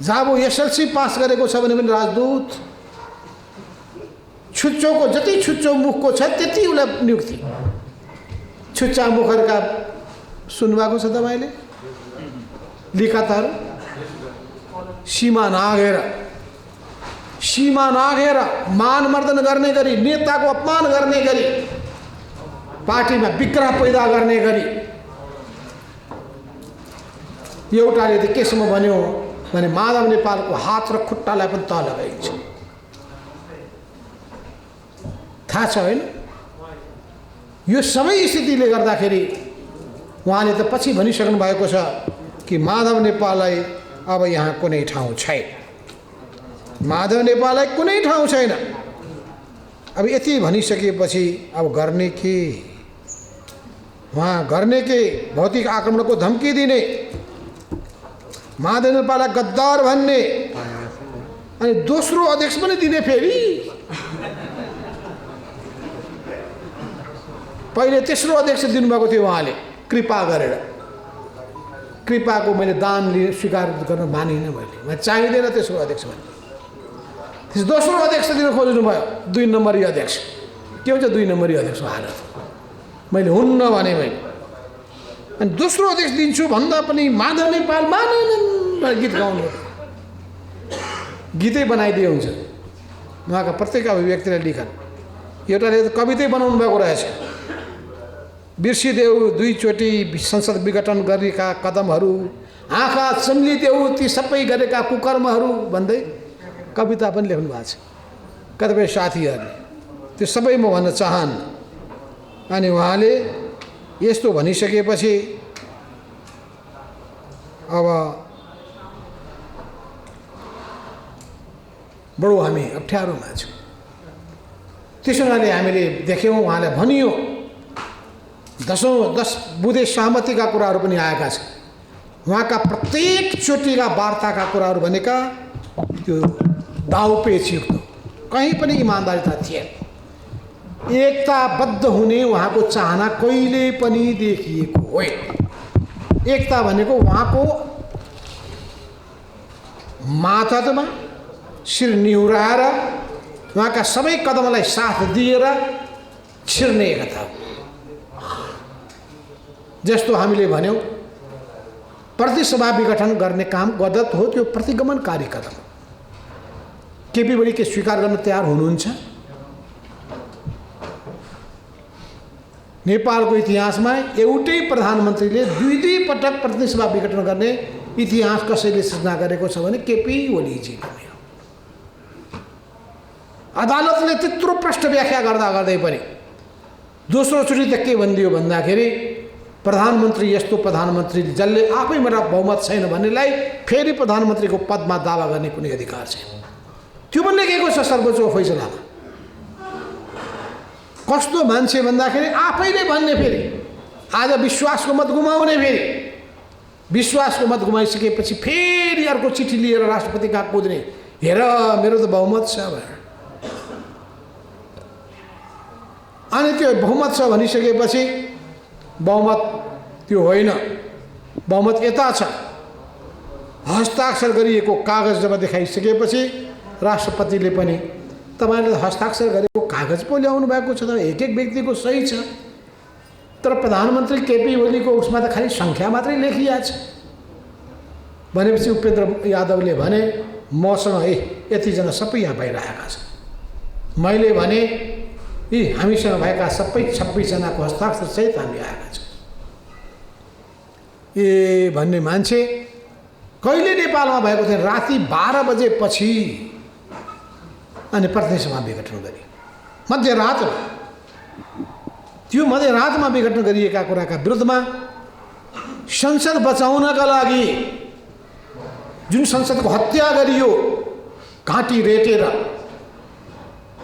जब एसएलसी पास गरेको छ भने पनि राजदूत, छुच्चोको जति छुच्चो मुखको छ त्यति उसलाई नियुक्ति। छुच्चा मुखहरूका सुन्नुभएको छ तपाईँले? लिखातहरू सीमा नाघेर मानमर्दन गर्ने गरी, नेताको अपमान गर्ने गरी, पार्टीमा विग्रह पैदा गर्ने गरी। एउटाले त केसम्म भन्यो भने माधव नेपालको हात र खुट्टालाई पनि तल लगाइन्छ। थाहा छ होइन? यो सबै स्थितिले गर्दाखेरि उहाँले त पछि भनिसक्नु भएको छ कि माधव नेपाललाई अब यहाँ कुनै ठाउँ छैन। माधव नेपाललाई कुनै ठाउँ छैन। अब यति भनिसकेपछि अब गर्ने के? उहाँ गर्ने के? भौतिक आक्रमणको धम्की दिने, महादेव नेपाललाई गद्दार भन्ने अनि दोस्रो अध्यक्ष पनि दिने फेरि। पहिले तेस्रो अध्यक्ष दिनुभएको थियो उहाँले कृपा गरेर। कृपाको मैले दान लिए स्वीकार गर्न मानिनँ मैले चाहिँदैन तेस्रो अध्यक्ष भने। त्यस दोस्रो अध्यक्ष दिन खोज्नुभयो 2 नम्बरी अध्यक्ष। के हुन्छ 2 नम्बरी अध्यक्ष हालत मैले हुन्न भने मैले। अनि दोस्रो अध्यक्ष दिन्छु भन्दा पनि माधव नेपाल मानेनन् गीत गाउनु। गीतै बनाइदिए हुन्छ उहाँका प्रत्येक अभिव्यक्तिलाई लिखन। एउटाले त कवितै बनाउनु भएको रहेछ। बिर्सिदेऊ 2 चोटि संसद विघटन गरेका कदमहरू, आँखा चम्लिदेऊ ती सबै गरेका कुकर्महरू भन्दै कविता पनि लेख्नु भएको छ कतिपय साथीहरूले। त्यो सबै म भन्न चाहन्न। अनि उहाँले यस्तो भनिसकेपछि अब बडो हामी अप्ठ्यारोमा छौँ। त्यसो हुनाले हामीले देख्यौँ उहाँलाई भनियो 10 बुँदे सहमतिका कुराहरू पनि आएका छन्। उहाँका प्रत्येक चोटिका वार्ताका कुराहरू भनेका त्यो दाउपेचयुक्त कहीँ पनि इमान्दारिता थिएन। एकताबद्ध हुने उहाँको चाहना कहिले पनि देखिएको होइन। एकता भनेको उहाँको माथामा शिर निहुराएर उहाँका सबै कदमलाई साथ दिएर छिर्ने एकता हो। जस्तो हामीले भन्यौँ प्रतिसभा विघटन गर्ने काम गलत हो, त्यो प्रतिगमनकारी कदम। केपी ओली के स्वीकार गर्न तयार हुनुहुन्छ? नेपालको इतिहासमा एउटै प्रधानमन्त्रीले 2 पटक प्रतिसभा विघटन गर्ने इतिहास कसैले सृजना गरेको छ भने केपी ओलीजीले हो। अदालतले त्यत्रो प्रष्ट व्याख्या गर्दा गर्दै पनि दोस्रो चोटि त के भनिदियो भन्दाखेरि प्रधानमन्त्री यस्तो प्रधानमन्त्री जसले आफैबाट बहुमत छैन भन्नेलाई फेरि प्रधानमन्त्रीको पदमा दावा गर्ने कुनै अधिकार छैन। त्यो पनि लेखेको छ सर्वोच्चको फैसलामा। कस्तो मान्छे भन्दाखेरि आफैले भन्ने फेरि आज विश्वासको मत गुमाउने, फेरि विश्वासको मत गुमाइसकेपछि फेरि अर्को चिठी लिएर राष्ट्रपति कहाँ कुद्ने, हेर मेरो त बहुमत छ भनेर। अनि त्यो बहुमत छ भनिसकेपछि बहुमत त्यो होइन, बहुमत यता छ। हस्ताक्षर गरिएको कागज जब देखाइसकेपछि राष्ट्रपतिले पनि तपाईँले हस्ताक्षर गरेको कागज पो ल्याउनु भएको छ त, एक व्यक्तिको सही छ, तर प्रधानमन्त्री केपी ओलीको उसमा त खालि सङ्ख्या मात्रै लेखिया छ भनेपछि उपेन्द्र यादवले भने मसँग यतिजना सबै यहाँ भइरहेका छन्। मैले भने यी हामीसँग भएका सबै 26 जनाको हस्ताक्षर सहित हामी आएका छौँ। ए भन्ने मान्छे कहिले नेपालमा भएको थियो? राति 12 बजेपछि अनि प्रतिसभा विघटन गरे मध्यरातमा। त्यो मध्यरातमा विघटन गरिएका कुराका विरुद्धमा संसद बचाउनका लागि जुन संसदको हत्या गरियो घाँटी रेटेर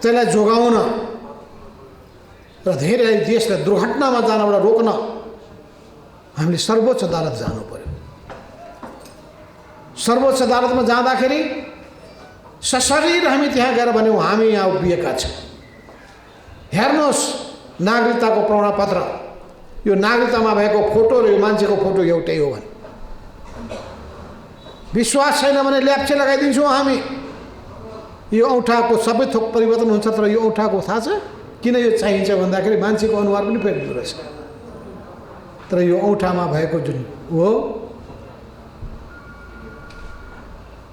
त्यसलाई जोगाउन र धेरै देशलाई दुर्घटनामा जानबाट रोक्न हामीले सर्वोच्च अदालत जानु पर्यो। सर्वोच्च अदालतमा जाँदाखेरि सशरीर हामी त्यहाँ गएर भन्यौँ हामी यहाँ उभिएका छौँ, हेर्नुहोस् नागरिकताको प्रमाणपत्र, यो नागरिकतामा भएको फोटो र यो मान्छेको फोटो एउटै हो भने विश्वास छैन भने ल्याप्चे लगाइदिन्छौँ हामी। यो औँठाको सबै थोक परिवर्तन हुन्छ, तर यो औँठाको थाहा छ किन यो चाहिन्छ भन्दाखेरि मान्छेको अनुहार पनि फेर्दो रहेछ, तर यो औँठामा भएको जुन हो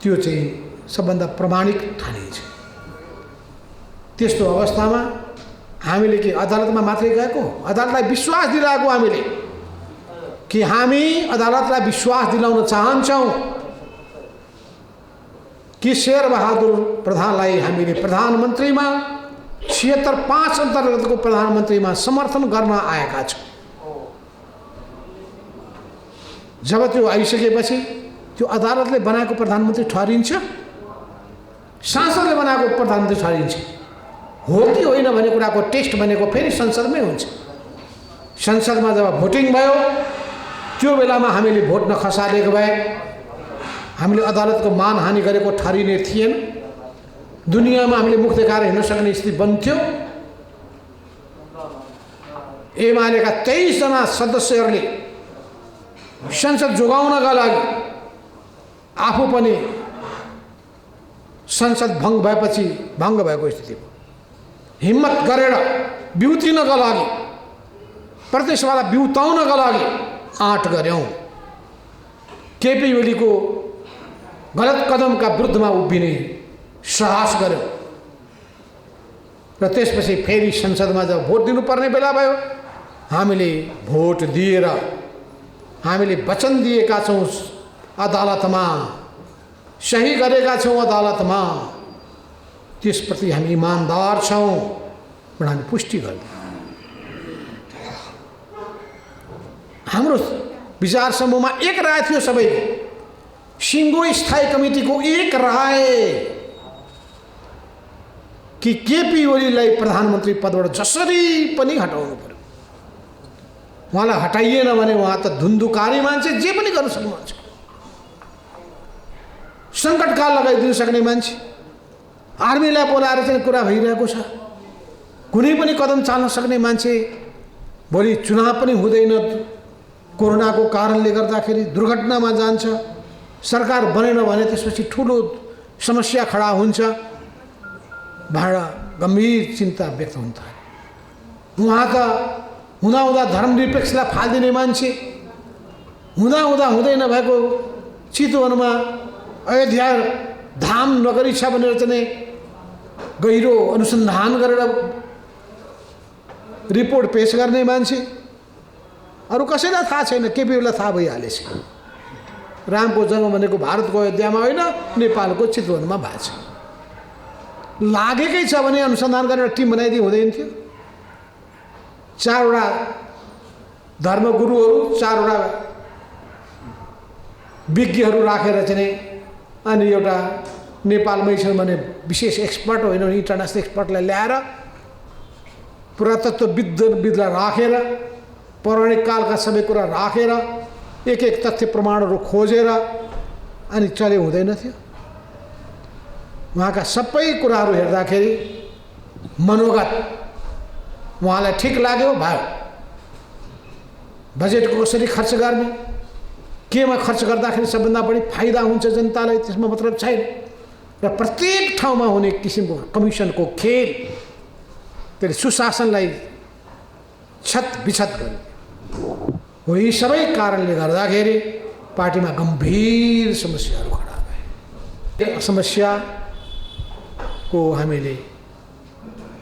त्यो चाहिँ सबभन्दा प्रमाणिक ठानिन्छ। त्यस्तो अवस्थामा हामीले के अदालतमा मात्रै गएको? अदालतलाई विश्वास दिलाएको हामीले कि हामी अदालतलाई विश्वास दिलाउन चाहन्छौँ कि शेरबहादुर प्रधानलाई हामीले प्रधानमन्त्रीमा 76-5 अन्तर्गतको प्रधानमन्त्रीमा समर्थन गर्न आएका छौँ। जब त्यो आइसकेपछि त्यो अदालतले बनाएको प्रधानमन्त्री ठहरिन्छ, सांसदले बनाएको प्रधानमन्त्री ठहरिन्छ हो कि होइन भन्ने कुराको टेस्ट भनेको फेरि संसदमै हुन्छ। संसदमा जब भोटिङ भयो त्यो बेलामा हामीले भोट नखसालेको भए हामीले अदालतको मानहानि गरेको ठहरिने थिएन। दुनियाँमा हामीले मुख देखाएर हिँड्न सक्ने स्थिति बन्थ्यो। एमालेका 23 जना सदस्यहरूले संसद जोगाउनका लागि आफू पनि संसद भङ्ग भएपछि भङ्ग भएको स्थिति हिम्मत गरेर बिउतिनका लागि, प्रतिशतवाद बिउताउनका लागि आँट गर्यौं। केपी ओलीको गलत कदमका विरुद्धमा उभिने साहस गर्यौं र त्यसपछि फेरि संसदमा जब भोट दिनुपर्ने बेला भयो, हामीले भोट दिएर हामीले वचन दिएका छौं अदालतमा, सही गरेका छौं अदालतमा, त्यसप्रति हामी इमानदार छौं भनेर हामी पुष्टि गर्यौं। हाम्रो विचार समूहमा एक राय थियो सबैको, सिङ्गो स्थायी कमिटीको एक राय कि केपी ओलीलाई प्रधानमन्त्री पदबाट जसरी पनि हटाउनु पर्यो। उहाँलाई हटाइएन भने उहाँ त धुन्धुकारी मान्छे, जे पनि गर्न सक्ने मान्छे, सङ्कटकाल लगाइदिन सक्ने मान्छे। आर्मीलाई बोलाएर चाहिँ कुरा भइरहेको छ, कुनै पनि कदम चाल्न सक्ने मान्छे। भोलि चुनाव पनि हुँदैन, कोरोनाको कारणले गर्दाखेरि दुर्घटनामा जान्छ, सरकार बनेन भने त्यसपछि ठुलो समस्या खडा हुन्छ भनेर गम्भीर चिन्ता व्यक्त हुन थाल्यो। उहाँ त हुँदाहुँदा धर्मनिरपेक्षलाई फालिदिने मान्छे, हुँदाहुँदा हुँदैन भएको चितवनमा अयोध्या धाम नगरी छ भनेर चाहिँ गहिरो अनुसन्धान गरेर रिपोर्ट पेश गर्ने मान्छे। अरू कसैलाई थाहा छैन, केपी ओलीलाई थाहा भइहालेछ। रामको जन्म भनेको भारतको अयोध्यामा होइन, नेपालको चितवनमा भएको छ। लागेकै छ भने अनुसन्धान गरेर टिम बनाइदिए हुँदैन थियो। 4 वटा धर्मगुरुहरू, 4 वटा विज्ञहरू राखेर चाहिँ अनि एउटा नेपालमै छ भने विशेष एक्सपर्ट होइन भने इन्टरनेसनल एक्सपर्टलाई ल्याएर पुरातत्वविदलाई राखेर पौराणिक कालका सबै कुरा राखेर एक एक तथ्य प्रमाणहरू खोजेर अनि चले हुँदैन थियो। उहाँका सबै कुराहरू हेर्दाखेरि मनोगत उहाँलाई ठिक लाग्यो, भयो। बजेटको कसरी खर्च गर्ने, केमा खर्च गर्दाखेरि सबभन्दा बढी फाइदा हुन्छ जनतालाई, त्यसमा मतलब छैन। र प्रत्येक ठाउँमा हुने किसिमको कमिसनको खेल त्यसले सुशासनलाई छत बिछत गर्यो। हो यी सबै कारणले गर्दाखेरि पार्टीमा गम्भीर समस्याहरू खडा भए। समस्याको हामीले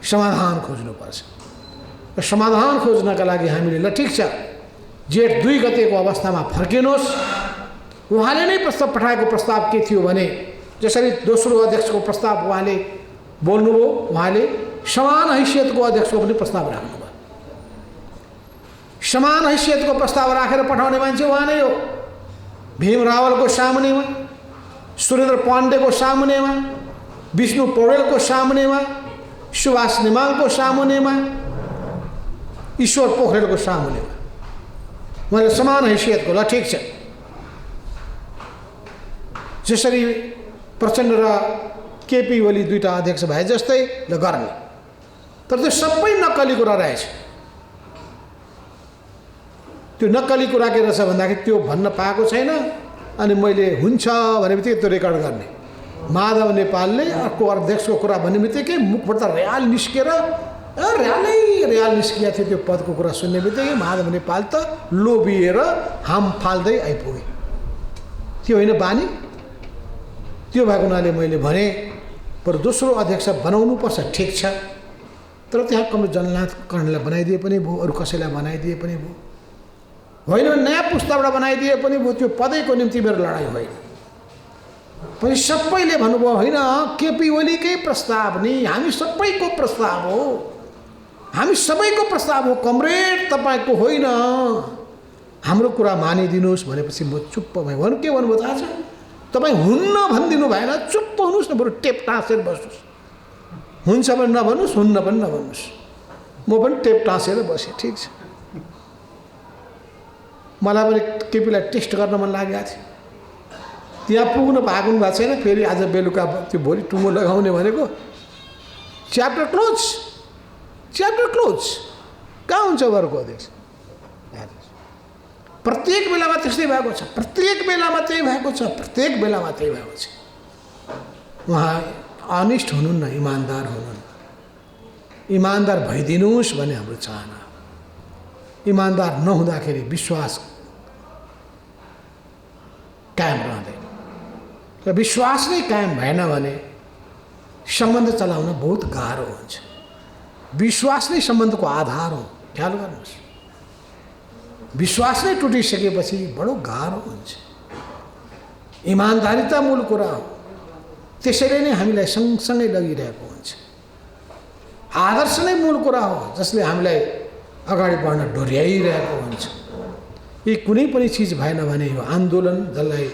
समाधान खोज्नुपर्छ र समाधान खोज्नका लागि हामीले ल ठिक छ, जेठ 2 गतेको अवस्थामा फर्किनुहोस्। उहाँले नै प्रस्ताव पठाएको प्रस्ताव के थियो भने जसरी दोस्रो अध्यक्षको प्रस्ताव उहाँले बोल्नुभयो, उहाँले समान हैसियतको अध्यक्षको पनि प्रस्ताव राख्नुभयो। समान हैसियतको प्रस्ताव राखेर पठाउने मान्छे उहाँ नै हो। भीम रावलको सामुन्नेमा, सुरेन्द्र पाण्डेको सामुन्नेमा, विष्णु पौडेलको सामुन्नेमा, सुभाष नेमाङको सामुन्नेमा, ईश्वर पोखरेलको सामुन्नेमा उहाँले समान हैसियतको ल ठिक छ, जसरी प्रचण्ड र केपी ओली 2टा अध्यक्ष भए जस्तै ल गर्ने। तर त्यो सबै नक्कली कुरा रहेछ। त्यो नक्कली कुरा के रहेछ भन्दाखेरि त्यो भन्न पाएको छैन। अनि मैले हुन्छ भने बित्तिकै त्यो रेकर्ड गर्ने। माधव नेपालले अर्को अध्यक्षको कुरा भन्ने बित्तिकै मुखबाट र्याल निस्केर र्याल निस्किया थियो। त्यो पदको कुरा सुन्ने बित्तिकै माधव नेपाल त लोभिएर हाम फाल्दै आइपुगे। त्यो होइन बानी। त्यो भएको हुनाले मैले भने पर दोस्रो अध्यक्ष बनाउनुपर्छ, ठिक छ। तर त्यहाँ जननाथकरणलाई बनाइदिए पनि भयो, अरू कसैलाई बनाइदिए पनि भयो, होइन नयाँ पुस्ताबाट बनाइदिए पनि भयो। त्यो पदैको निम्ति मेरो लडाइँ होइन। पनि सबैले भन्नुभयो होइन केपी ओलीकै प्रस्ताव नि, हामी सबैको प्रस्ताव हो, हामी सबैको प्रस्ताव हो कमरेड, तपाईँको होइन, हाम्रो कुरा मानिदिनुहोस् भनेपछि म चुप्प भएँ। भन्नु के भन्नुभयो थाहा छ? तपाईँ हुन्न भनिदिनु भएन, चुप्प हुनुहोस् न, बरु टेप टाँसेर बस्नुहोस्। हुन्छ भने नभन्नुहोस्, हुन्न पनि नभन्नुहोस्। म पनि टेप टाँसेर बसेँ, ठिक छ। मलाई पनि केपीलाई टेस्ट गर्न मन लागेको थियो। त्यहाँ पुग्नु पाएको छैन। फेरि आज बेलुका त्यो भोलि टुङ्गो लगाउने भनेको च्याप्टर क्लोज, च्याप्टर क्लोज। कहाँ हुन्छ उहाँहरूको अध्यक्ष? प्रत्येक बेलामा त्यस्तै भएको छ, प्रत्येक बेलामा त्यही भएको छ, प्रत्येक बेलामा त्यही भएको छ। उहाँ अनेस्ट हुनुहुन्न, इमान्दार हुनुहुन्न। इमान्दार भइदिनुहोस् भन्ने हाम्रो चाहना। इमान्दार नहुँदाखेरि विश्वास कायम रहँदैन र विश्वास नै कायम भएन भने सम्बन्ध चलाउन बहुत गाह्रो हुन्छ। विश्वास नै सम्बन्धको आधार हो, ख्याल गर्नुहोस्। विश्वास नै टुटिसकेपछि बडो गाह्रो हुन्छ। इमान्दारिता मूल कुरा हो, त्यसैले नै हामीलाई सँगसँगै लगिरहेको हुन्छ। आदर्श नै मूल कुरा हो जसले हामीलाई अगाडि बढ्न डोर्याइरहेको हुन्छ। यी कुनै पनि चिज भएन भने यो आन्दोलन जसलाई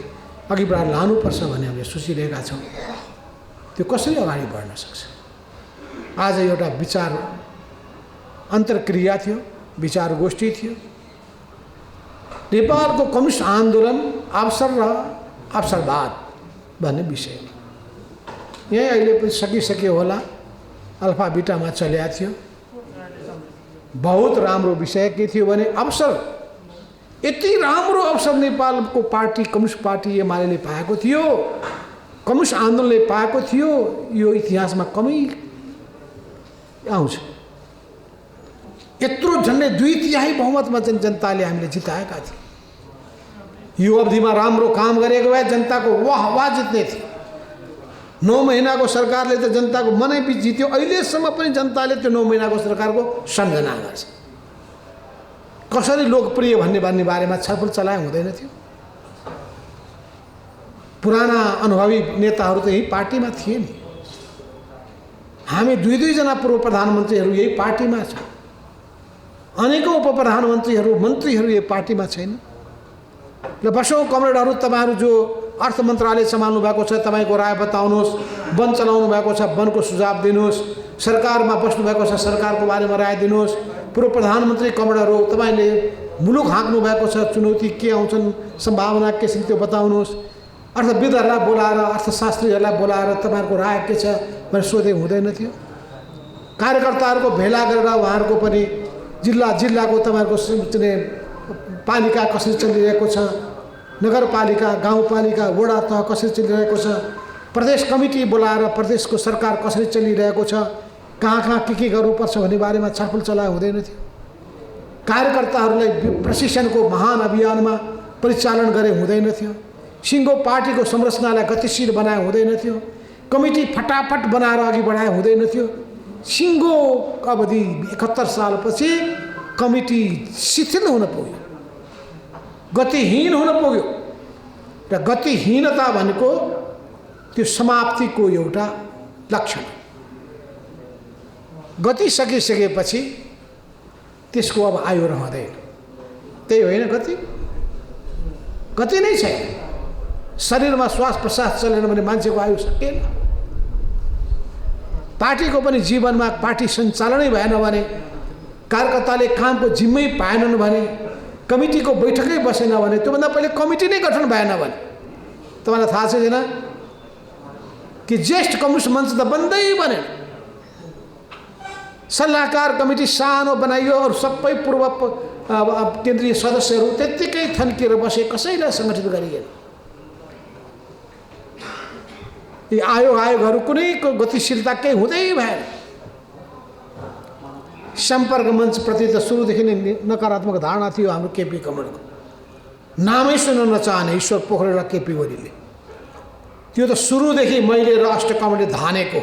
अघि बढाएर लानुपर्छ भन्ने हामीले सोचिरहेका छौँ, त्यो कसरी अगाडि बढ्न सक्छ? आज एउटा विचार अन्तर्क्रिया थियो, विचार गोष्ठी थियो। नेपालको कम्युनिस्ट आन्दोलन अवसर र अवसरवाद भन्ने विषयमा यही अहिले पनि सकिसक्यो होला, अल्फा बिटामा चलेको थियो। बहुत राम्रो विषय के थियो भने अवसर, यति राम्रो अवसर नेपालको पार्टी कम्युनिस्ट पार्टी एमाले पाएको थियो, कम्युनिस्ट आन्दोलनले पाएको थियो। यो इतिहासमा कमै आउँछ। यत्रो झन्डै 2/3 बहुमतमा जनताले हामीले जिताएका थिए। यो अवधिमा राम्रो काम गरेको भए जनताको वाह जित्ने थियो। 9 महिनाको सरकारले त जनताको मनै बिच जित्यो। अहिलेसम्म पनि जनताले त्यो 9 महिनाको सरकारको सम्झना गर्छ। कसरी लोकप्रिय भन्ने बारेमा छलफल चलाए हुँदैन थियो। पुराना अनुभवी नेताहरू त यही पार्टीमा थिए नि। हामी 2 जना पूर्व प्रधानमन्त्रीहरू यही पार्टीमा छ। अनेकौँ उप प्रधानमन्त्रीहरू मन्त्रीहरू यही पार्टीमा छैन। ल बसौँ कमरेडहरू, तपाईँहरू जो अर्थ मन्त्रालय सम्हाल्नु भएको छ तपाईँको राय बताउनुहोस्। वन चलाउनु भएको छ वनको सुझाव दिनुहोस्। सरकारमा बस्नु भएको छ सरकारको बारेमा राय दिनुहोस्। पूर्व प्रधानमन्त्री कमरेडहरू, तपाईँले मुलुक हाँक्नु भएको छ, चुनौती के आउँछन्, सम्भावना के छन् त्यो बताउनुहोस्। अर्थविदहरूलाई बोलाएर, अर्थशास्त्रीहरूलाई बोलाएर तपाईँहरूको राय के छ भनेर सोधे हुँदैन थियो। कार्यकर्ताहरूको भेला गरेर उहाँहरूको पनि जिल्लाको तपाईँहरूको पालिका कसरी चलिरहेको छ, नगरपालिका गाउँपालिका वडा तह कसरी चलिरहेको छ, प्रदेश कमिटी बोलाएर प्रदेशको सरकार कसरी चलिरहेको छ, कहाँ के गर्नुपर्छ भन्ने बारेमा छलफल चलाए हुँदैन थियो। कार्यकर्ताहरूलाई प्रशिक्षणको महान अभियानमा परिचालन गरे हुँदैन थियो। सिङ्गो पार्टीको संरचनालाई गतिशील बनाए हुँदैन थियो। कमिटी फटाफट बनाएर अघि बढाए हुँदैन थियो। सिङ्गो अवधि 71 सालपछि कमिटी शिथिल हुन पुग्यो, गतिहीन हुन पुग्यो। र गतिहीनता भनेको त्यो समाप्तिको एउटा लक्षण। गति सकिसकेपछि त्यसको अब आयु रहँदैन। त्यही होइन गति नै छैन। शरीरमा श्वास प्रश्वास चलेन भने मान्छेको आयु सकिएन। पार्टीको पनि जीवनमा पार्टी सञ्चालनै भएन भने, कार्यकर्ताले कामको जिम्मै पाएनन् भने, कमिटीको बैठकै बसेन भने, त्योभन्दा पहिले कमिटी नै गठन भएन भने, तपाईँलाई थाहा छैन कि ज्येष्ठ कम्युनिस्ट मञ्च त बन्दै बनेन। सल्लाहकार कमिटी सानो बनाइयो और सबै पूर्व केन्द्रीय सदस्यहरू त्यत्तिकै थन्किएर बसे, कसैलाई सङ्गठित गरिएन। यी आयोगहरू कुनैको गतिशीलता केही हुँदै भएन। सम्पर्क मञ्चप्रति त सुरुदेखि नै नकारात्मक धारणा थियो हाम्रो केपी कमरेडको। नामै सुन्न नचाहने ईश्वर पोखरेल र केपी ओलीले। त्यो त सुरुदेखि मैले र अष्टकमलले धानेको,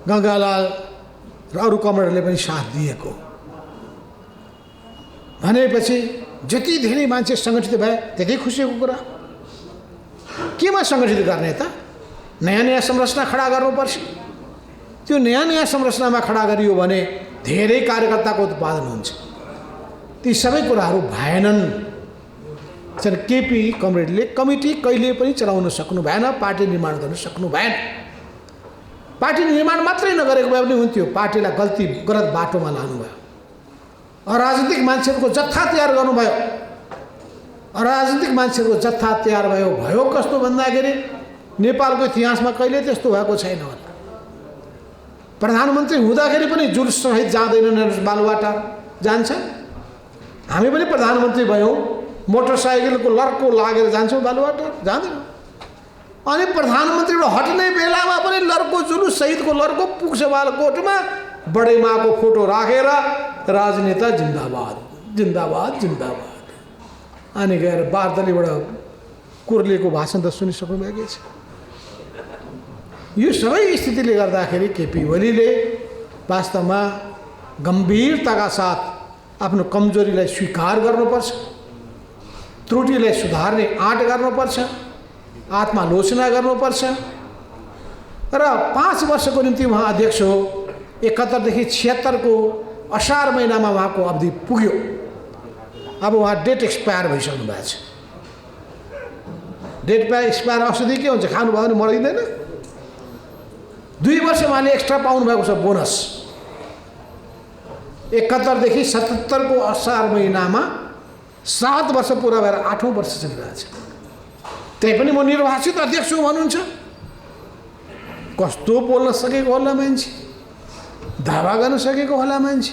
गङ्गालाल र अरू कमरेडले पनि साथ दिएको भनेपछि जति धेरै मान्छे सङ्गठित भए त्यति खुसीको कुरा। केमा सङ्गठित गर्ने त? नयाँ संरचना खडा गर्नुपर्छ। त्यो नयाँ संरचनामा खडा गरियो भने धेरै कार्यकर्ताको उत्पादन हुन्छ। ती सबै कुराहरू भएनन्। केपी कमरेडले कमिटी कहिले पनि चलाउन सक्नु भएन, पार्टी निर्माण गर्न सक्नु भएन। पार्टी निर्माण मात्रै नगरेको भए पनि हुन्थ्यो, पार्टीलाई गलत बाटोमा लानुभयो। अराजनीतिक मान्छेहरूको जत्था तयार गर्नुभयो। अराजनीतिक मान्छेको जत्था तयार भयो कस्तो भन्दाखेरि नेपालको इतिहासमा कहिले त्यस्तो भएको छैन होला। प्रधानमन्त्री हुँदाखेरि पनि जुलुस सहित जाँदैनन् बालुवाटार, जान्छ। हामी पनि प्रधानमन्त्री भयौँ, मोटरसाइकलको लर्को लागेर जान्छौँ बालुवाटार, जाँदैन। अनि प्रधानमन्त्रीबाट हट्ने बेलामा पनि लर्को जुलुस सहितको लर्को पुग्छ बालकोटमा, बडेमाको फोटो राखेर राजनेता जिन्दाबाद जिन्दाबाद जिन्दाबाद। अनि गएर बारदलीबाट कुर्लेको भाषण त सुनिसक्नु भएको छ। यो सबै स्थितिले गर्दाखेरि केपी ओलीले वास्तवमा गम्भीरताका साथ आफ्नो कमजोरीलाई स्वीकार गर्नुपर्छ, त्रुटिलाई सुधार्ने आँट गर्नुपर्छ, आत्मालोचना गर्नुपर्छ। र 5 वर्षको निम्ति उहाँ अध्यक्ष हो। 71 देखि 76 को असार महिनामा उहाँको अवधि पुग्यो। अब उहाँ डेट एक्सपायर भइसक्नु भएको छ। डेट एक्सपायर औषधि के हुन्छ, खानुभयो भने मरिँदैन। 2 वर्ष उहाँले एक्स्ट्रा पाउनु भएको छ बोनस। 71 देखि 77 को असार महिनामा 7 वर्ष पुरा भएर 8औं वर्ष चलिरहेछ। त्यही पनि म निर्वाचित अध्यक्ष हुँ भन्नुहुन्छ। कस्तो बोल्न सकेको होला मान्छे, दावा गर्न सकेको होला मान्छे।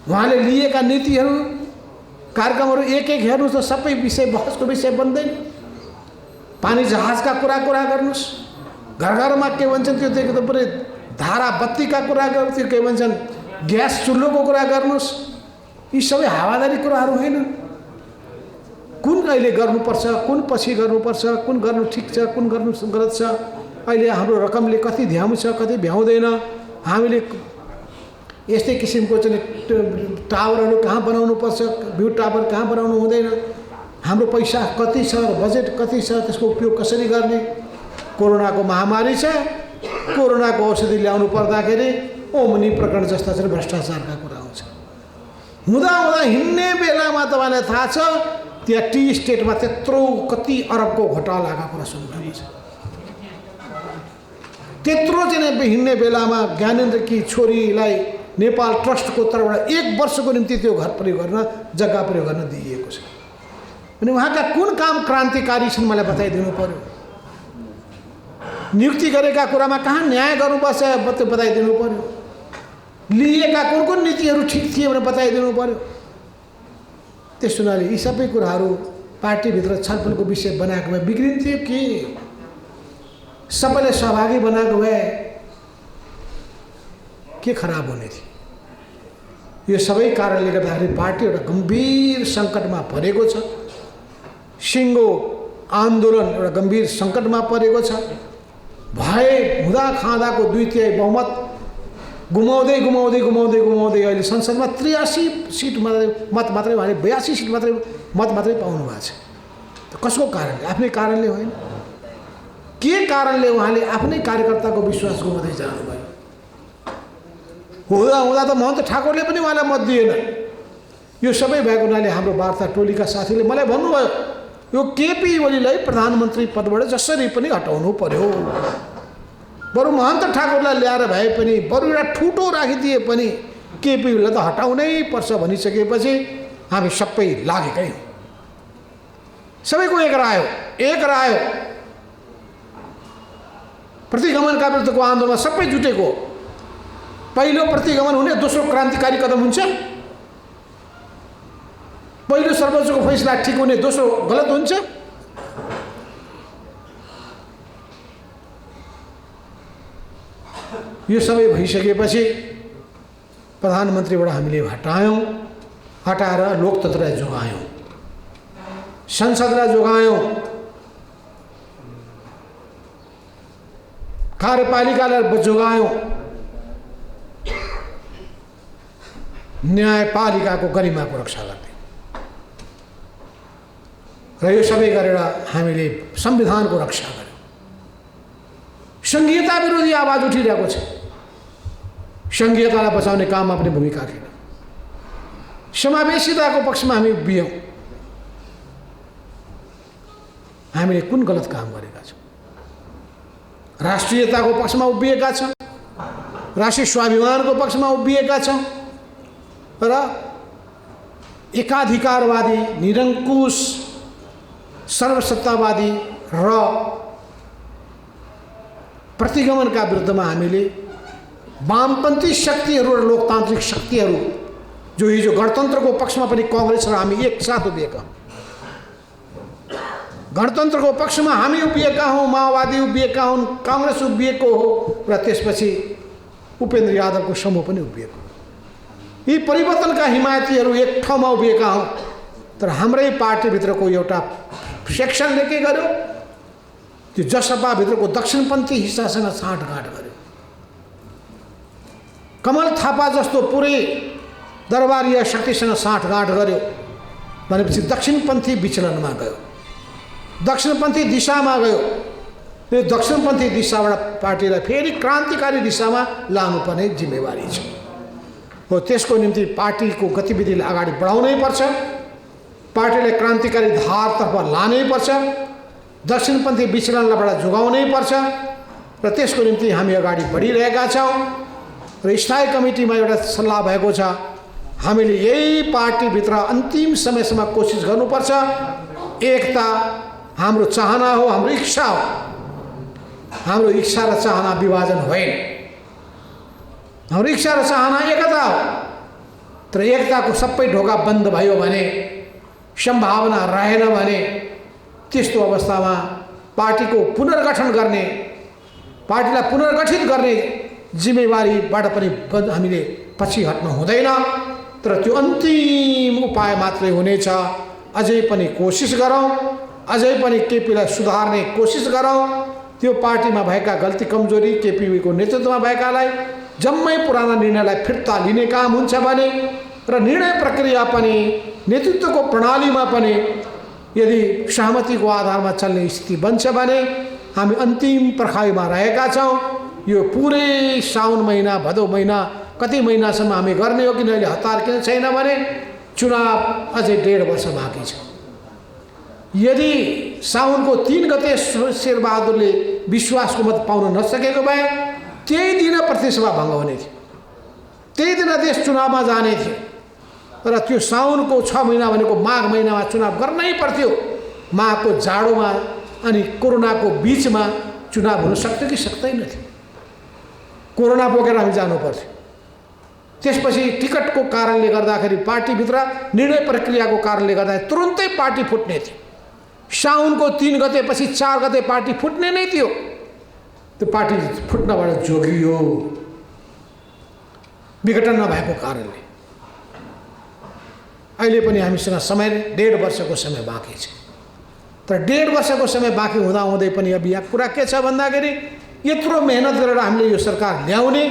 उहाँले लिएका नीतिहरू कार्यक्रमहरू एक हेर्नुहोस् त, सबै विषय बहसको विषय बन्दैन। पानी जहाजका कुरा गर्नुहोस्, घर घरमा के भन्छन् त्यो देखेको त पुरै धारा बत्तीका कुरा गर्नु, त्यो के भन्छन् ग्यास चुल्होको कुरा गर्नुहोस्। यी सबै हावादारी कुराहरू होइनन्। कुन अहिले गर्नुपर्छ, कुन पछि गर्नुपर्छ, कुन गर्नु ठिक छ, कुन गर्नु गलत छ, अहिले हाम्रो रकमले कति भ्याउँछ कति भ्याउँदैन, हामीले यस्तै किसिमको चाहिँ टावरहरू कहाँ बनाउनु पर्छ, भ्यू टावर कहाँ बनाउनु हुँदैन, हाम्रो पैसा कति छ, बजेट कति छ, त्यसको उपयोग कसरी गर्ने। कोरोनाको महामारी छ, कोरोनाको औषधि ल्याउनु पर्दाखेरि ओमनी प्रकरण जस्ता चाहिँ भ्रष्टाचारका कुरा आउँछ। हुँदा हिँड्ने बेलामा तपाईँलाई थाहा छ त्यहाँ टी स्टेटमा त्यत्रो कति अरबको घोटालाका कुरा सुन्नुभएको छ। त्यत्रो चाहिँ हिँड्ने बेलामा ज्ञानेन्द्रकी छोरीलाई नेपाल ट्रस्टको तर्फबाट 1 वर्षको निम्ति त्यो घर प्रयोग गर्न, जग्गा प्रयोग गर्न दिइएको छ। अनि उहाँका कुन काम क्रान्तिकारी छन् मलाई बताइदिनु पर्यो। नियुक्ति गरेका कुरामा कहाँ न्याय गर्नुपर्छ बताइदिनु पर्यो। लिएका कुन नीतिहरू ठिक थिए भनेर बताइदिनु पर्यो। त्यस हुनाले यी सबै कुराहरू पार्टीभित्र छलफलको विषय बनाएको भए बिग्रिन्थ्यो कि सबैलाई सहभागी बनाएको भए के खराब हुने थियो। यो सबै कारणले गर्दाखेरि पार्टी एउटा गम्भीर सङ्कटमा परेको छ। सिङ्गो आन्दोलन एउटा गम्भीर सङ्कटमा परेको छ। भए हुँदा खाँदाको 2/3 बहुमत गुमाउँदै अहिले संसदमा 83 सिट मत मात्रै, उहाँले 82 सिट मात्रै मत मात्रै पाउनु भएको छ। कसको कारणले? आफ्नै कारणले होइन। के कारणले उहाँले आफ्नै कार्यकर्ताको विश्वास गुमाउँदै जानुभयो? हुँदा त महन्त ठाकुरले पनि उहाँलाई मत दिएन। यो सबै भएको हुनाले हाम्रो वार्ता टोलीका साथीले मलाई भन्नुभयो यो केपी ओलीलाई प्रधानमन्त्री पदबाट जसरी पनि हटाउनु पर्यो। बरु महन्त ठाकुरलाई ल्याएर भए पनि, बरु एउटा ठुटो राखिदिए पनि केपी ओलीलाई त हटाउनै पर्छ भनिसकेपछि हामी सबै लागेकै हौँ। सबैको एक राय हो। प्रतिगमनका विरुद्धको आन्दोलनमा सबै जुटेको। पहिलो प्रतिगमन हुने, दोस्रो क्रान्तिकारी कदम हुन्छ। पहिलो सर्वोच्चको फैसला ठिक हुने, दोस्रो गलत हुन्छ। यो सबै भइसकेपछि प्रधानमन्त्रीबाट हामीले हटाएर लोकतन्त्रलाई जोगायौँ, संसदलाई जोगायौँ, कार्यपालिकालाई जोगायौँ, न्यायपालिकाको गरिमाको रक्षा गर्ने। र यो सबै गरेर हामीले संविधानको रक्षा गर्यौँ। संघीयता विरोधी आवाज उठिरहेको छ। संघीयतालाई बचाउने काममा पनि भूमिका खेल्यौँ। समावेशिताको पक्षमा हामी उभियौँ। हामीले कुन गलत काम गरेका छौँ? राष्ट्रियताको पक्षमा उभिएका छौँ, राष्ट्रिय स्वाभिमानको पक्षमा उभिएका छौँ र एकाधिकारवादी, निरङ्कुश, सर्वसत्तावादी र प्रतिगमनका विरुद्धमा हामीले वामपन्थी शक्तिहरू र लोकतान्त्रिक शक्तिहरू जो हिजो गणतन्त्रको पक्षमा पनि कांग्रेस र हामी एकसाथ उभिएका हौँ। गणतन्त्रको पक्षमा हामी उभिएका हौँ, माओवादी उभिएका हुन्, कांग्रेस उभिएको हो र त्यसपछि उपेन्द्र यादवको समूह पनि उभिएको। यी परिवर्तनका हिमायतीहरू एक ठाउँमा उभिएका हौँ। तर हाम्रै पार्टीभित्रको एउटा सेक्सनले के गर्यो, त्यो जसपाभित्रको दक्षिणपन्थी हिस्सासँग साँठगाँठ गर्यो। कमल थापा जस्तो पुरै दरबारीय शक्तिसँग साँठगाँठ गर्यो भनेपछि दक्षिणपन्थी विचलनमा गयो, दक्षिणपन्थी दिशामा गयो। त्यो दक्षिणपन्थी दिशाबाट पार्टीलाई फेरि क्रान्तिकारी दिशामा लानुपर्ने जिम्मेवारी छ। हो त्यसको निम्ति पार्टीको गतिविधिलाई अगाडि बढाउनै पर्छ, पार्टीलाई क्रान्तिकारी धारतर्फ लानै पर्छ, दक्षिणपन्थी विचलनबाट जोगाउनै पर्छ र त्यसको निम्ति हामी अगाडि बढिरहेका छौँ। र स्थायी कमिटीमा एउटा सल्लाह भएको छ, हामीले यही पार्टीभित्र अन्तिम समयसम्म कोसिस गर्नुपर्छ। एकता हाम्रो चाहना हो, हाम्रो इच्छा हो। हाम्रो इच्छा र चाहना विभाजन होइन, हाम्रो इच्छा र चाहना एकता हो। तर एकताको सबै ढोका बन्द भयो भने, सम्भावना रहेन भने, त्यस्तो अवस्थामा पार्टीको पुनर्गठन गर्ने, पार्टीलाई पुनर्गठित गर्ने जिम्मेवारीबाट पनि हामीले पछि हट्नु हुँदैन। तर त्यो अन्तिम उपाय मात्रै हुनेछ। अझै पनि कोसिस गरौँ, अझै पनि केपीलाई सुधार्ने कोसिस गरौँ। त्यो पार्टीमा भएका गल्ती कमजोरी, केपीको नेतृत्वमा भएकालाई जम्मै पुराना निर्णयलाई फिर्ता लिने काम हुन्छ भने र निर्णय प्रक्रिया पनि नेतृत्वको प्रणालीमा पनि यदि सहमतिको आधारमा चल्ने स्थिति बन्छ भने हामी अन्तिम पर्खाइमा रहेका छौँ। यो पुरै साउन महिना, भदौ महिना, कति महिनासम्म हामी गर्ने हो कि अहिले हतार किन छैन भने चुनाव अझै 1.5 वर्ष बाँकी छ। यदि साउनको 3 गते शेरबहादुरले विश्वासको मत पाउन नसकेको भए त्यही दिन प्रतिसभा भङ्ग हुने थियो, त्यही दिन देश चुनावमा जाने थियो। र त्यो साउनको 6 महिना भनेको माघ महिनामा चुनाव गर्नै पर्थ्यो। माघको जाडोमा अनि कोरोनाको बिचमा चुनाव हुन सक्थ्यो कि सक्दैन थियो। कोरोना बोकेर हामी जानु पर्थ्यो। त्यसपछि टिकटको कारणले गर्दाखेरि पार्टीभित्र निर्णय प्रक्रियाको कारणले गर्दा तुरुन्तै पार्टी फुट्ने थियो। साउनको 3 गतेपछि 4 गते पार्टी फुट्ने नै थियो। त्यो पार्टी फुट्नबाट जोगियो विघटन नभएको कारणले। अहिले पनि हामीसँग समय 1.5 वर्षको समय बाँकी छ। तर 1.5 वर्षको समय बाँकी हुँदाहुँदै पनि अब यहाँ कुरा के छ भन्दाखेरि यत्रो मेहनत गरेर हामीले यो सरकार ल्याउने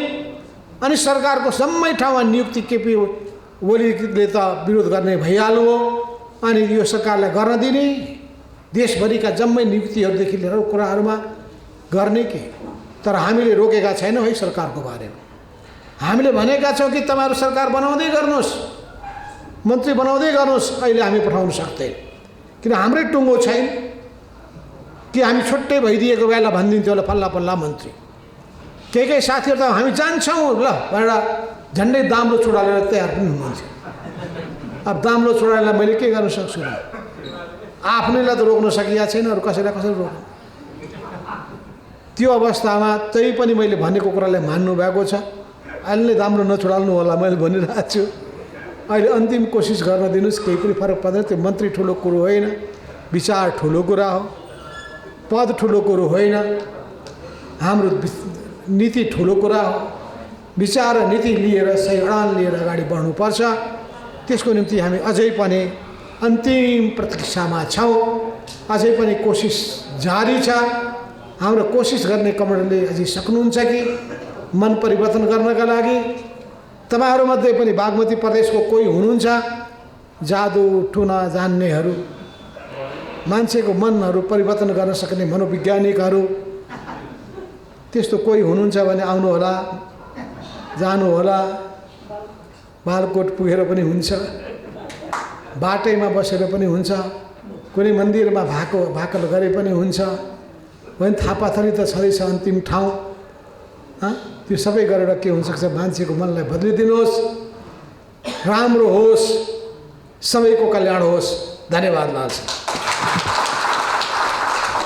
अनि सरकारको जम्मै ठाउँमा नियुक्ति केपी ओलीले त विरोध गर्ने भइहाल्नु हो। अनि यो सरकारलाई गर्न दिने, देशभरिका जम्मै नियुक्तिहरूदेखि लिएर कुराहरूमा गर्ने के। तर हामीले रोकेका छैनौँ है सरकारको बारेमा। हामीले भनेका छौँ कि तपाईँहरू सरकार बनाउँदै गर्नुहोस्, मन्त्री बनाउँदै गर्नुहोस्। अहिले हामी पठाउन सक्दैन किन हाम्रै टुङ्गो छैन कि हामी छुट्टै भइदिएको बेला भनिदिन्थ्यो होला फल्ला फल्ला मन्त्री। केही साथीहरू त हामी जान्छौँ ल भनेर झन्डै दाम्रो छोडालेर तयार पनि हुनुहुन्थ्यो। अब दाम्रो छोडालेर मैले के गर्न सक्छु र? आफ्नैलाई त रोक्न सकिएको छैन, अरू कसैलाई कसरी रोक्नु? त्यो अवस्थामा त्यही पनि मैले भनेको कुरालाई मान्नु भएको छ। अहिले नै दाम्रो नछोडाल्नु होला मैले भनिरहेको छु। अहिले अन्तिम कोसिस गर्न दिनुहोस्, केही पनि फरक पर्दैन। त्यो मन्त्री ठुलो कुरो होइन, विचार ठुलो कुरा हो, पद ठुलो कुरो होइन, हाम्रो नीति ठुलो कुरा हो। विचार र नीति लिएर सही अडान लिएर अगाडि बढ्नुपर्छ। त्यसको निम्ति हामी अझै पनि अन्तिम प्रतीक्षामा छौँ। अझै पनि कोसिस जारी छ। हाम्रो कोसिस गर्ने कमरेडले अझै सक्नुहुन्छ कि मन परिवर्तन गर्नका लागि? तपाईँहरूमध्ये पनि बागमती प्रदेशको कोही हुनुहुन्छ जादु ठुन जान्नेहरू, मान्छेको मनहरू परिवर्तन गर्न सक्ने मनोवैज्ञानिकहरू, त्यस्तो कोही हुनुहुन्छ भने आउनु होला, जानु होला। बालकोट पुगेर पनि हुन्छ, बाटैमा बसेर पनि हुन्छ, कुनै मन्दिरमा भाकल गरे पनि हुन्छ। होइन थापाथली त छँदैछ अन्तिम ठाउँ। त्यो सबै गरेर के हुनसक्छ, मान्छेको मनलाई बदलिदिनुहोस्, राम्रो होस्। सबैको कल्याण होस्। धन्यवाद लाल सर।